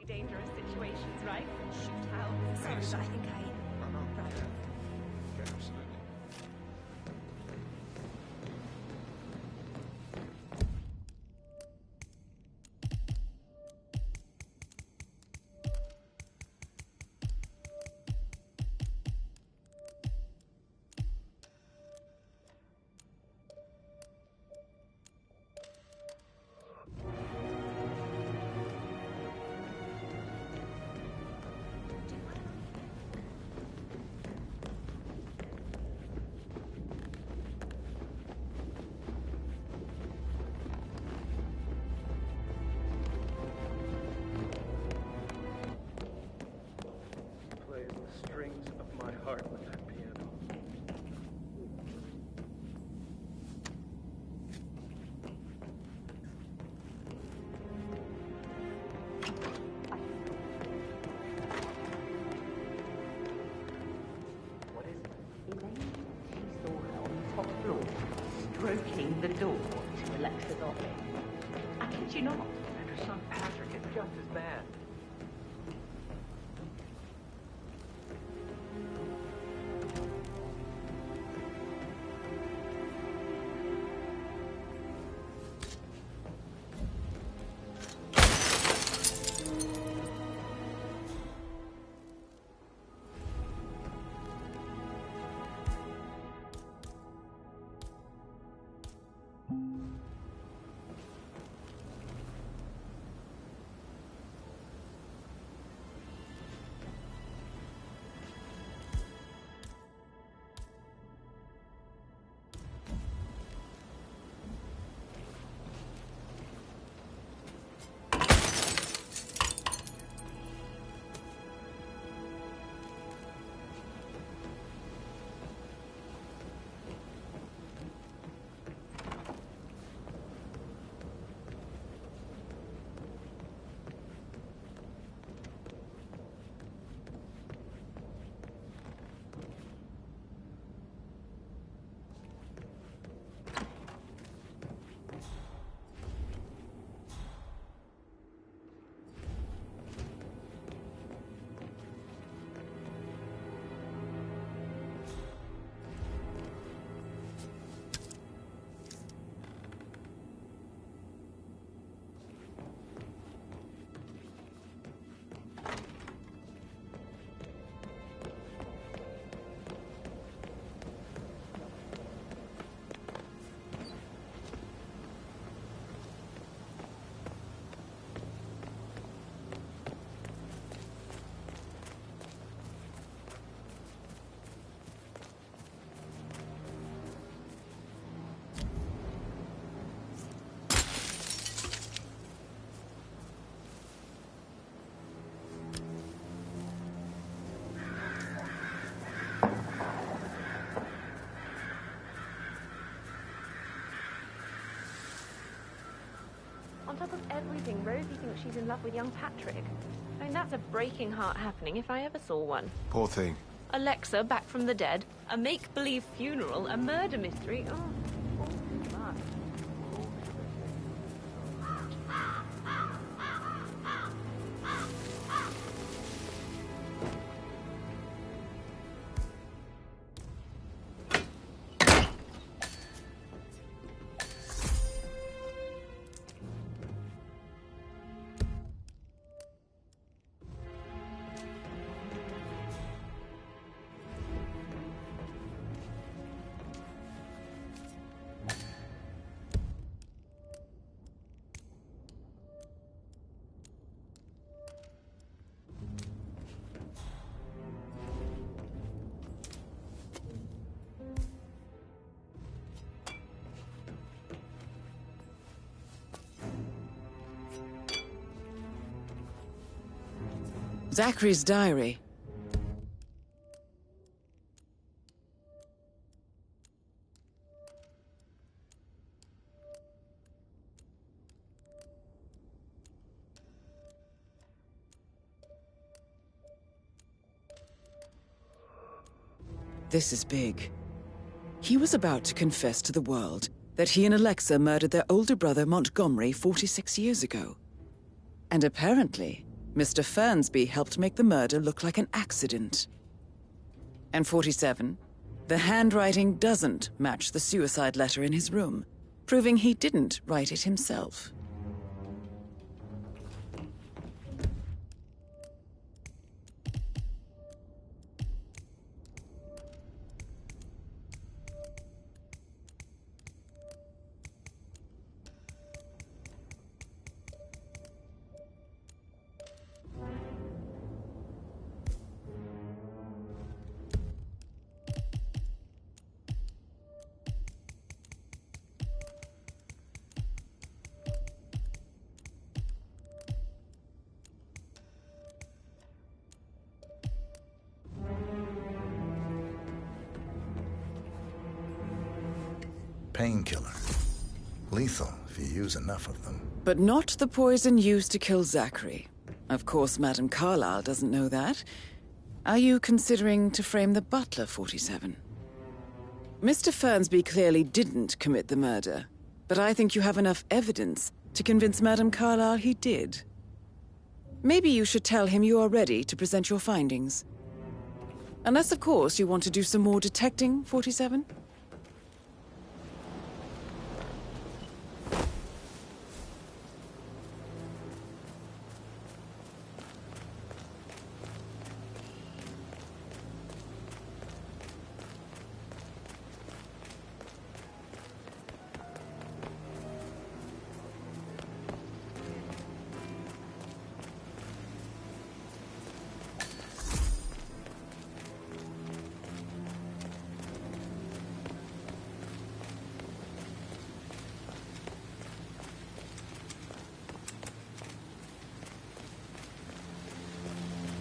Dangerous situations, right? Shoot out. Sorry, I think I... Right. Okay, absolutely. broken the door to Alexa's office. I kid you not. And her son Patrick is just as bad. On top of everything, Rosie thinks she's in love with young Patrick. I mean, that's a breaking heart happening if I ever saw one. Poor thing. Alexa back from the dead, a make-believe funeral, a murder mystery. Oh, all too much. Zachary's diary. This is big. He was about to confess to the world that he and Alexa murdered their older brother Montgomery 46 years ago. And apparently, Mr. Fernsby helped make the murder look like an accident. And 47, the handwriting doesn't match the suicide letter in his room, proving he didn't write it himself. Painkiller. Lethal if you use enough of them. But not the poison used to kill Zachary. Of course, Madame Carlyle doesn't know that. Are you considering to frame the butler, 47? Mr. Fernsby clearly didn't commit the murder, but I think you have enough evidence to convince Madame Carlyle he did. Maybe you should tell him you are ready to present your findings. Unless, of course, you want to do some more detecting, 47?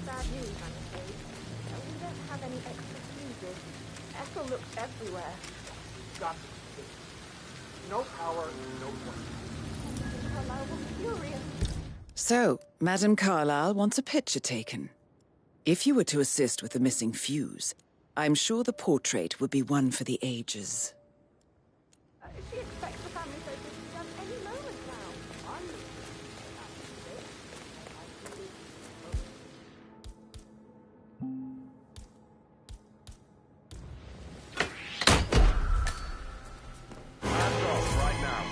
Bad news, I'm afraid. We don't have any extra fuses. Ethel looked everywhere. Got it. No power, no work. Carlyle was furious. So, Madame Carlyle wants a picture taken. If you were to assist with the missing fuse, I'm sure the portrait would be one for the ages. She expects the family photo to be done any moment now. Hands off, right now.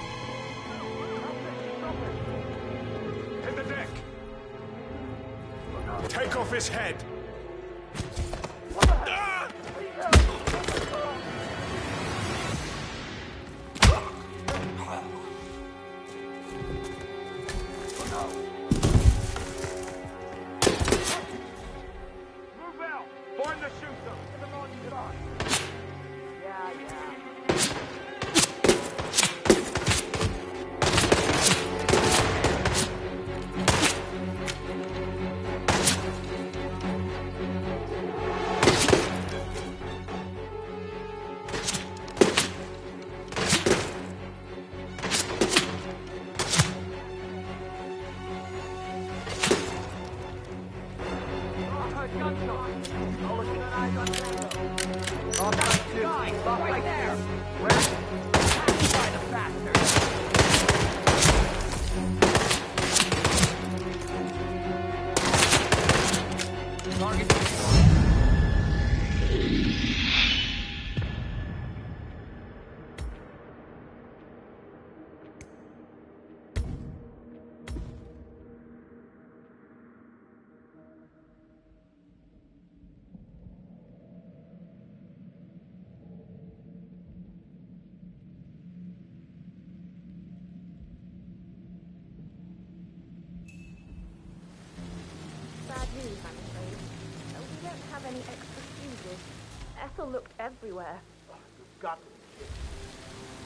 Hit the deck! Take off his head! Ah! Move out! Find the shooter! Get him on your line! Yeah. Right there! Where? By the bastard! Target. Bad news, I'm afraid. We don't have any extra fuses. Ethel looked everywhere. Got it.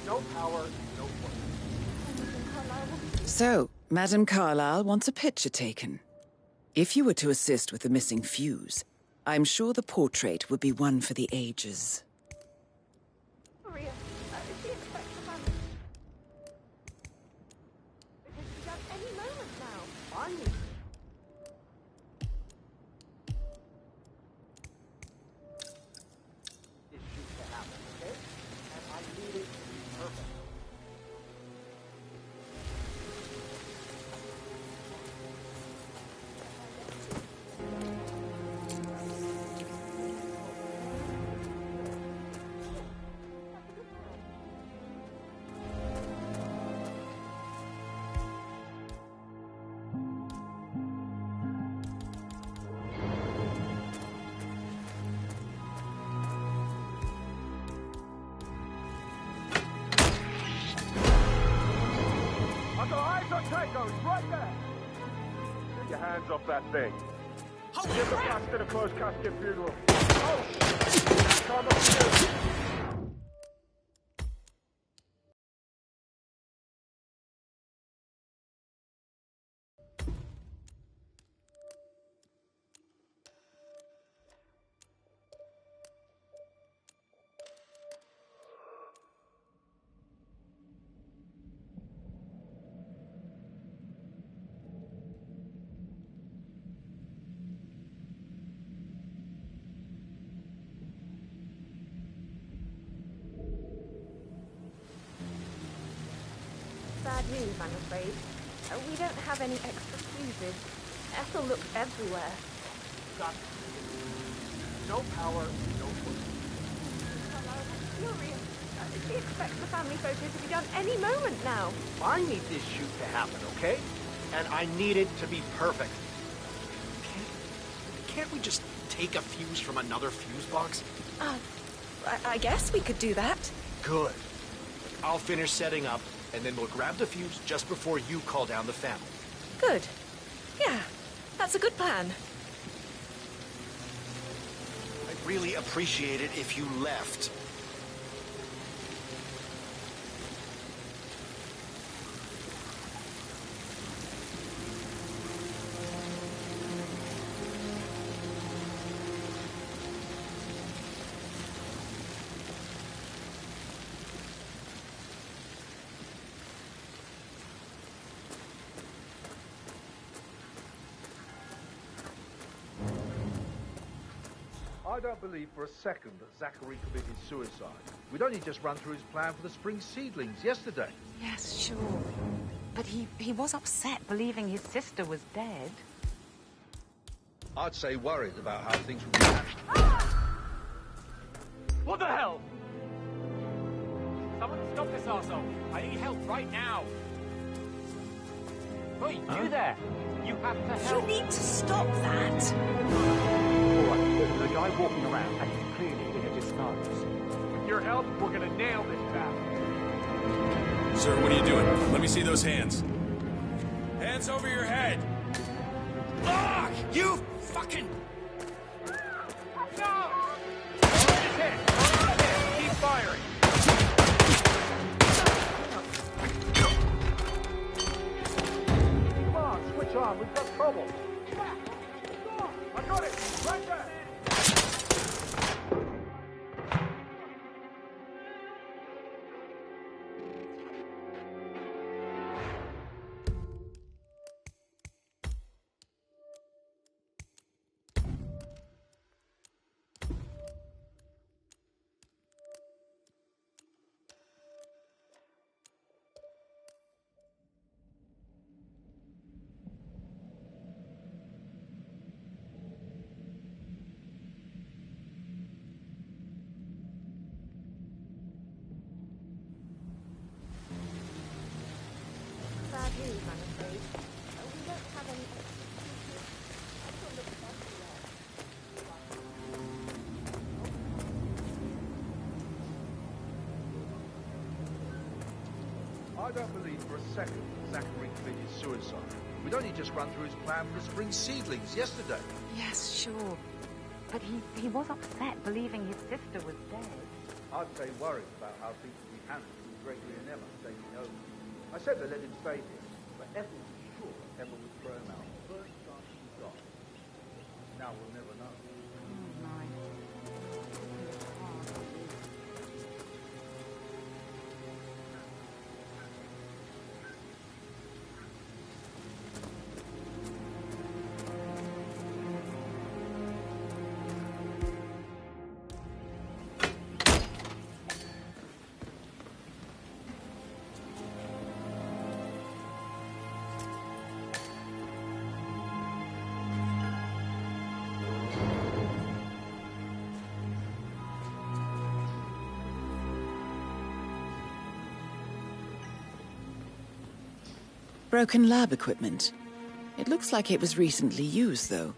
No power, no work. So, Madame Carlyle wants a picture taken. If you were to assist with the missing fuse, I'm sure the portrait would be one for the ages. Maria, she expects the family photo to be done any moment now. I need this shoot to happen, okay? And I need it to be perfect. I got eyes on Tango, he's right there! Get your hands off that thing. Get the bastard a closed casket funeral. Oh, shit! Time up to you. Bad news, I'm afraid. We don't have any extra fuses. Ethel looked everywhere. Got no power, no food. Furious. She expects the family photo to be done any moment now. I need this shoot to happen, okay? And I need it to be perfect. Can't we just take a fuse from another fuse box? I guess we could do that. Good. I'll finish setting up, and then we'll grab the fuse just before you call down the family. Good. Yeah, that's a good plan. I'd really appreciate it if you left. I don't believe for a second that Zachary committed suicide. We'd only just run through his plan for the spring seedlings yesterday. Yes, sure. But he was upset believing his sister was dead. I'd say worried about how things would be managed. What the hell? Someone stop this arsehole. I need help right now. Hey, you there! You have to help. You need to stop that. There's a guy walking around and he's clearly in a disguise. With your help, we're gonna nail this battle. Sir, what are you doing? Let me see those hands. Hands over your head! Ah! You fucking... No! Keep firing! Come on, switch on. We've got trouble. I got it! Right there! Bad news, I'm afraid. We don't have any extra fuses. Ethel looked everywhere. I don't believe for a second that Zachary committed suicide. We'd only just run through his plan for the spring seedlings yesterday. Yes, sure. But he was upset believing his sister was dead. I'd say worried about how things would be handled with Gregory and Emma taking over. I said they let him stay here, but Ethel was sure Emma would throw him out the first chance she got. Now we'll never know. Broken lab equipment. It looks like it was recently used, though.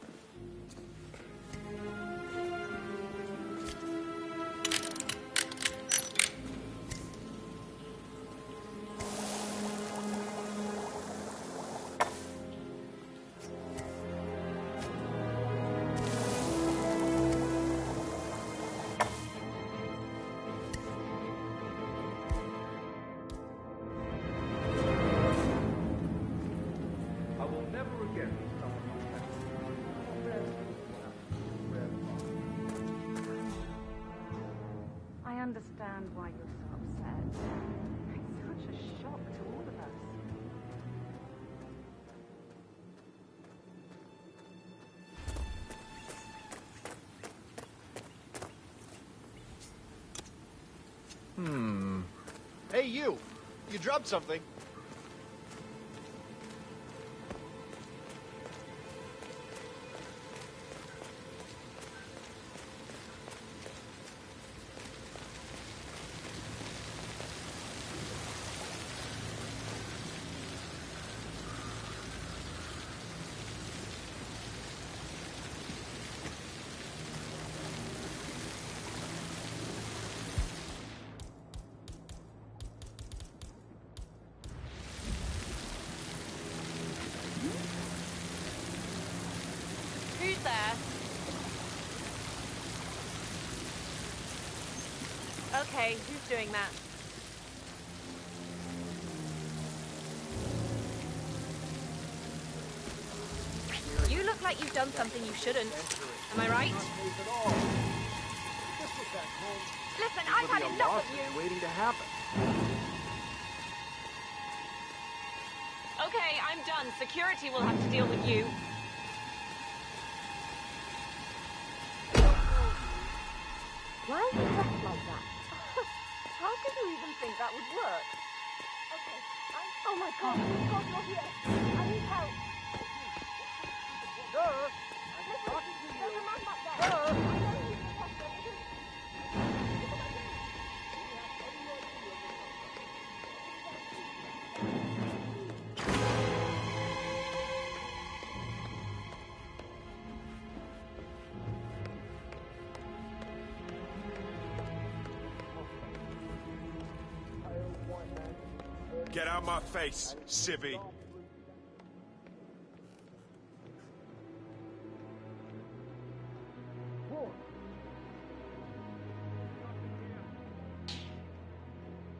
I understand why you're so upset. It's such a shock to all of us. Hey, you! You dropped something. Okay, who's doing that? You look like you've done something you shouldn't. Am I right? Listen, I've had enough of you. Waiting to happen. Okay, I'm done. Security will have to deal with you. Why are you dressed like that? How could you even think that would work? Okay, oh my God, God, you're here. I need help. Sir, Listen, there's a man back there. I know he's an imposter because... Get out my face, civvy.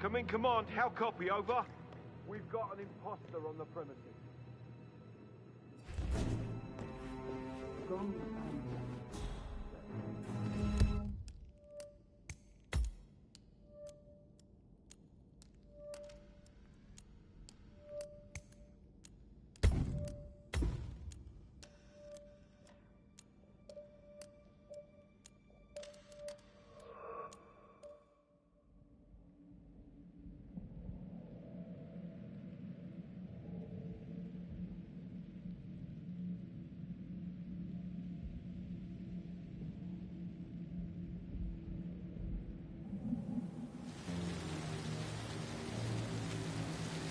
Come in, command. How copy? Over. We've got an imposter on the premises.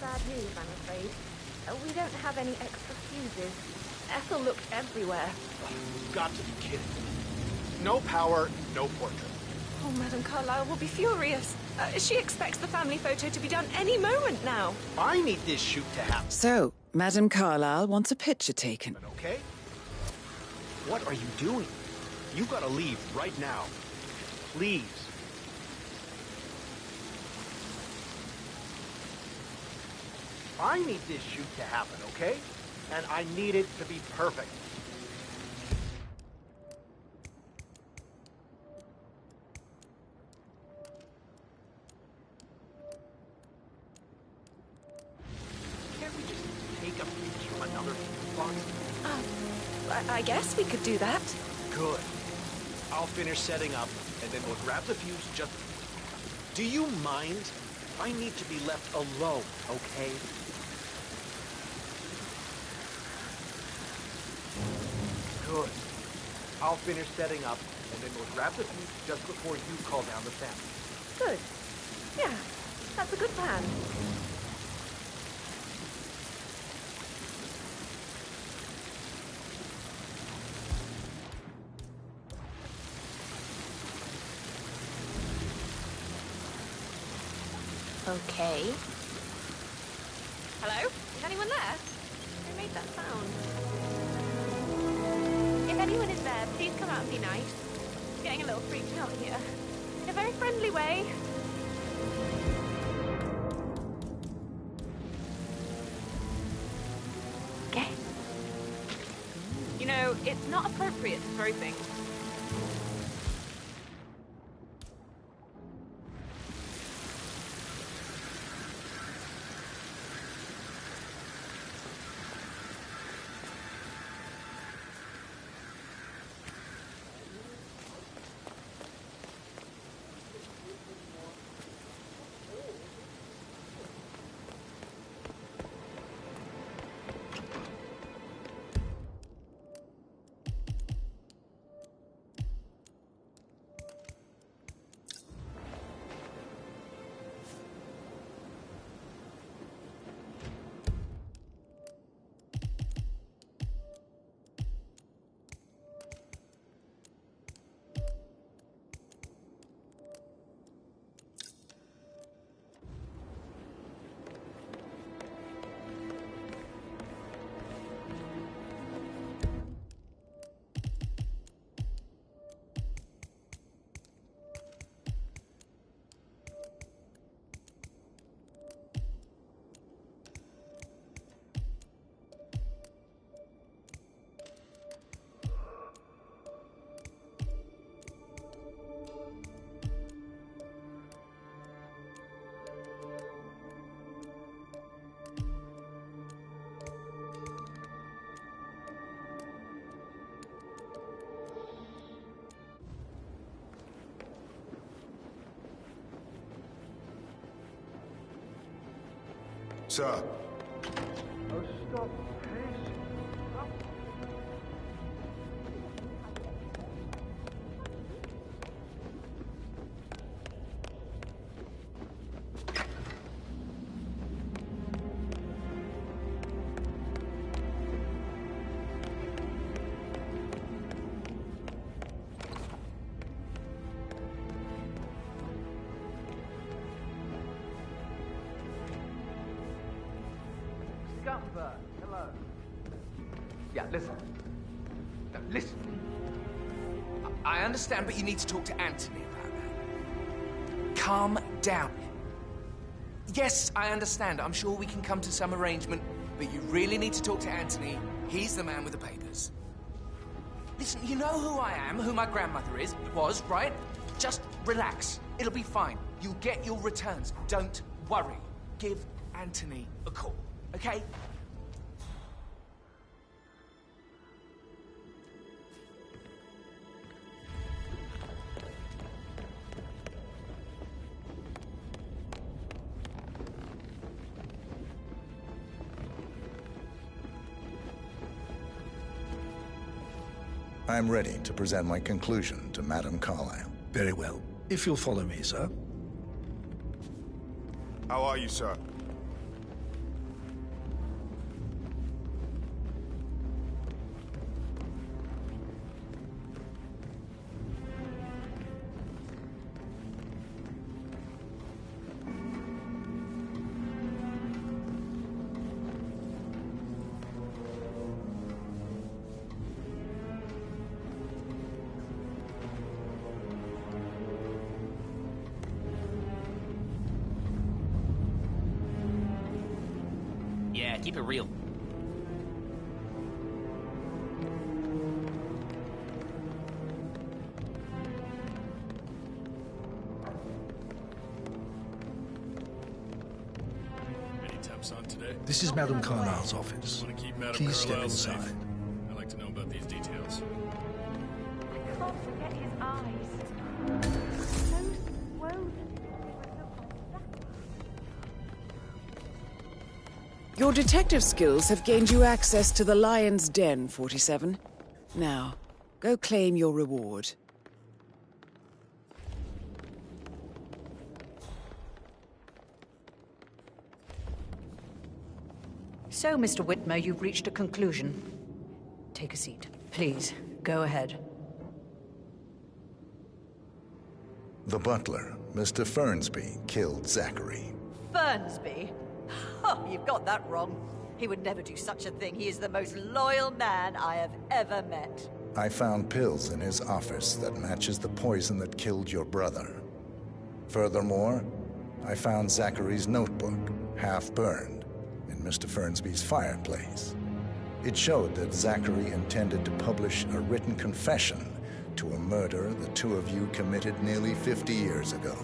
Bad news, I'm afraid. We don't have any extra fuses. Ethel looked everywhere. You've got to be kidding me. No power, no portrait. Oh, Madame Carlyle will be furious. She expects the family photo to be done any moment now. I need this shoot to happen. So, Madame Carlyle wants a picture taken. Okay? What are you doing? You gotta leave right now. Please. I need this shoot to happen, okay? And I need it to be perfect. Can't we just take a piece from another box? I guess we could do that. Good. I'll finish setting up, and then we'll grab the fuse just... Do you mind? I need to be left alone, okay? Good. I'll finish setting up, and then we'll grab the fuse just before you call down the family. Good. Yeah, that's a good plan. Okay. Hello? Is anyone there? Who made that sound? If anyone is there, please come out and be nice. I'm getting a little freaked out here. In a very friendly way. Okay. You know, it's not appropriate to throw things. Sir. Oh, stop, please. Stop. Scumbag, hello. Yeah, listen. No, listen. I understand, but you need to talk to Anthony about that. Calm down. Yes, I understand. I'm sure we can come to some arrangement, but you really need to talk to Anthony. He's the man with the papers. Listen, you know who I am, who my grandmother was, right? Just relax. It'll be fine. You'll get your returns. Don't worry. Give Anthony a call, okay? I'm ready to present my conclusion to Madame Carlyle. Very well. If you'll follow me, sir. How are you, sir? Yeah, keep it real. Any temps on today? This is Madame Carlyle's office. Want to keep Madame Please step Carlyle safe? inside. I'd like to know about these details. I can't forget his eyes. So swollen. Your detective skills have gained you access to the Lion's Den, 47. Now, go claim your reward. So, Mr. Whitmer, you've reached a conclusion. Take a seat. Please, go ahead. The butler, Mr. Fernsby, killed Zachary. Fernsby? Oh, you've got that wrong. He would never do such a thing. He is the most loyal man I have ever met. I found pills in his office that matches the poison that killed your brother. Furthermore, I found Zachary's notebook, half burned, in Mr. Fernsby's fireplace. It showed that Zachary intended to publish a written confession to a murder the two of you committed nearly 50 years ago.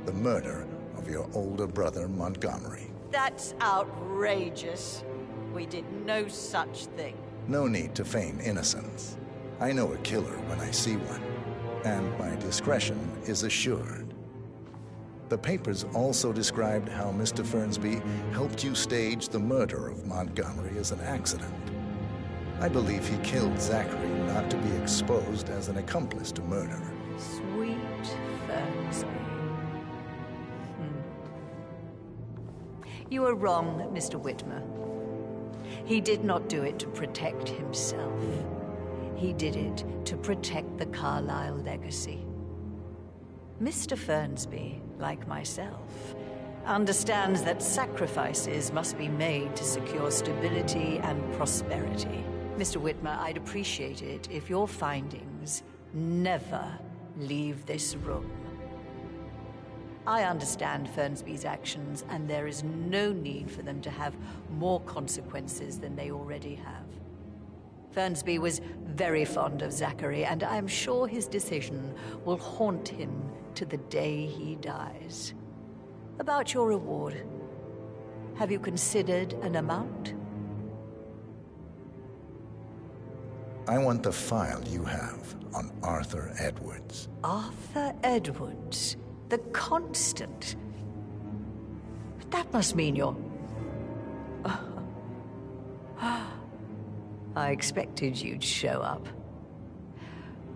The murder of your older brother, Montgomery. That's outrageous. We did no such thing. No need to feign innocence. I know a killer when I see one, and my discretion is assured. The papers also described how Mr. Fernsby helped you stage the murder of Montgomery as an accident. I believe he killed Zachary not to be exposed as an accomplice to murder. Sweet Fernsby. You are wrong, Mr. Whitmer. He did not do it to protect himself. He did it to protect the Carlyle legacy. Mr. Fernsby, like myself, understands that sacrifices must be made to secure stability and prosperity. Mr. Whitmer, I'd appreciate it if your findings never leave this room. I understand Fernsby's actions, and there is no need for them to have more consequences than they already have. Fernsby was very fond of Zachary, and I'm sure his decision will haunt him to the day he dies. About your reward, have you considered an amount? I want the file you have on Arthur Edwards. Arthur Edwards, the Constant. But that must mean you're... I expected you'd show up.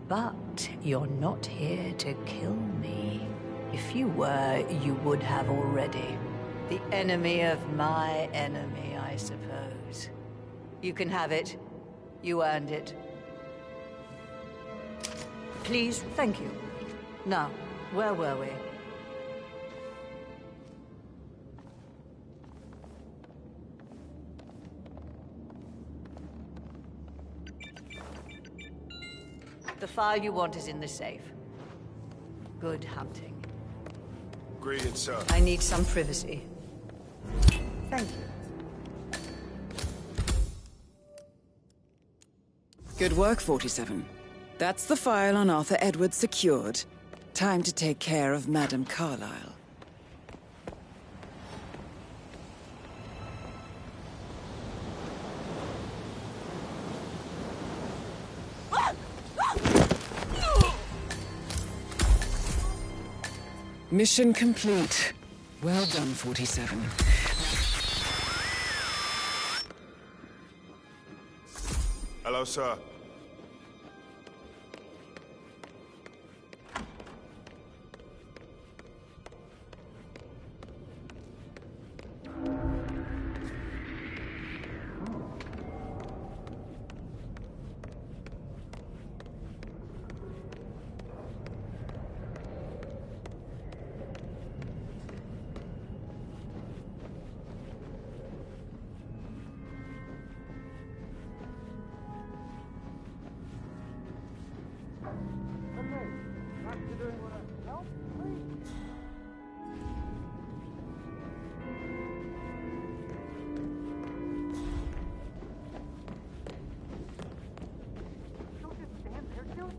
But you're not here to kill me. If you were, you would have already. The enemy of my enemy, I suppose. You can have it. You earned it. Please, thank you. Now, where were we? The file you want is in the safe. Good hunting. Greetings, sir. I need some privacy. Thank you. Good work, 47. That's the file on Arthur Edwards secured. Time to take care of Madame Carlyle. Mission complete. Well done, 47. Hello, sir.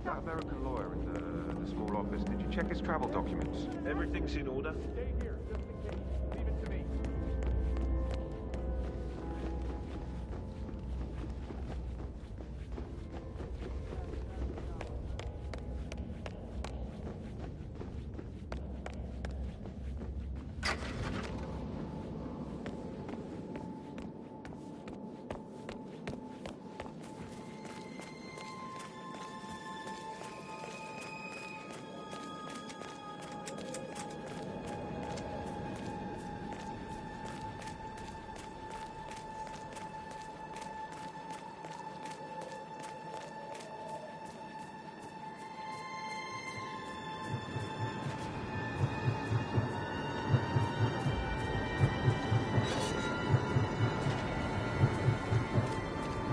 That American lawyer in the small office, did you check his travel documents? Everything's in order. Stay here, just in case. Leave it to me.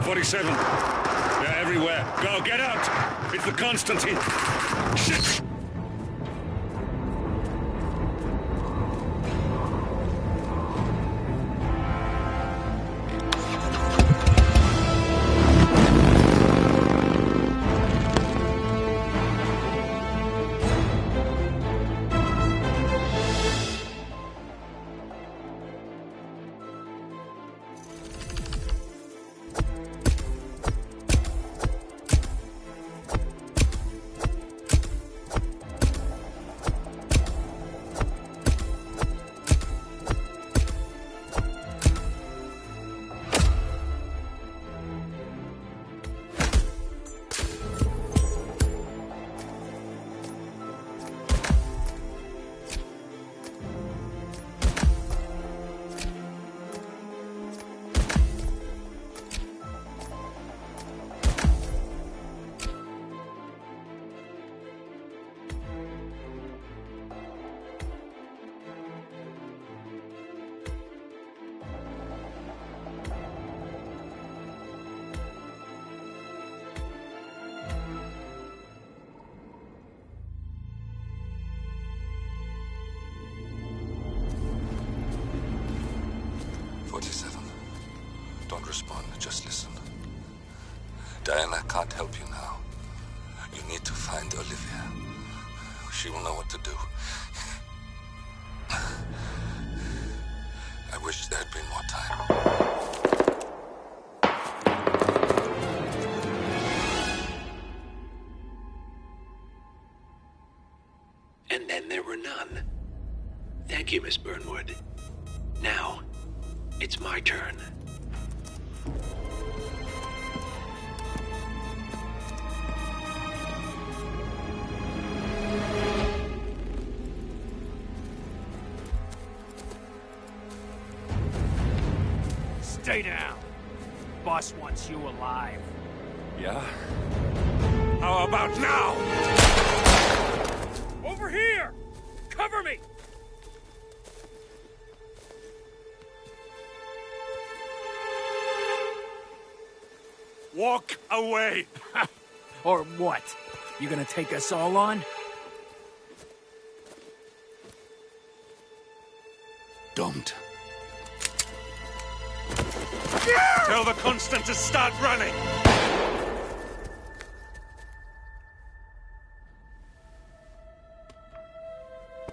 '47. They're everywhere. Go, get out! It's the Constantine. Shit! Don't respond, just listen. Diana can't help you now. You need to find Olivia. She will know what to do. I wish there had been more time. And then there were none. Thank you, Miss Burnwood. Now, it's my turn. Stay down. Boss wants you alive. Yeah? How about now? Over here! Cover me! Walk away! Or what? You gonna take us all on? Don't. Tell the Constant to start running!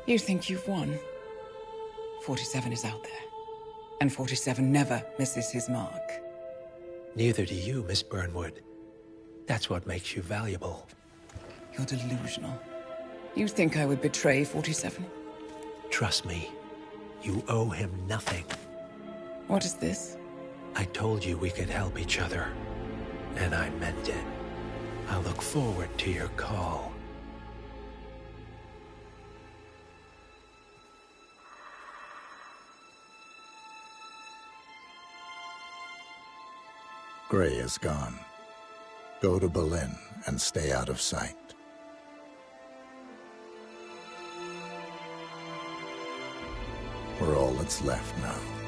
You think you've won? 47 is out there. And 47 never misses his mark. Neither do you, Miss Burnwood. That's what makes you valuable. You're delusional. You think I would betray 47? Trust me, you owe him nothing. What is this? I told you we could help each other, and I meant it. I look forward to your call. Gray is gone. Go to Berlin and stay out of sight. We're all that's left now.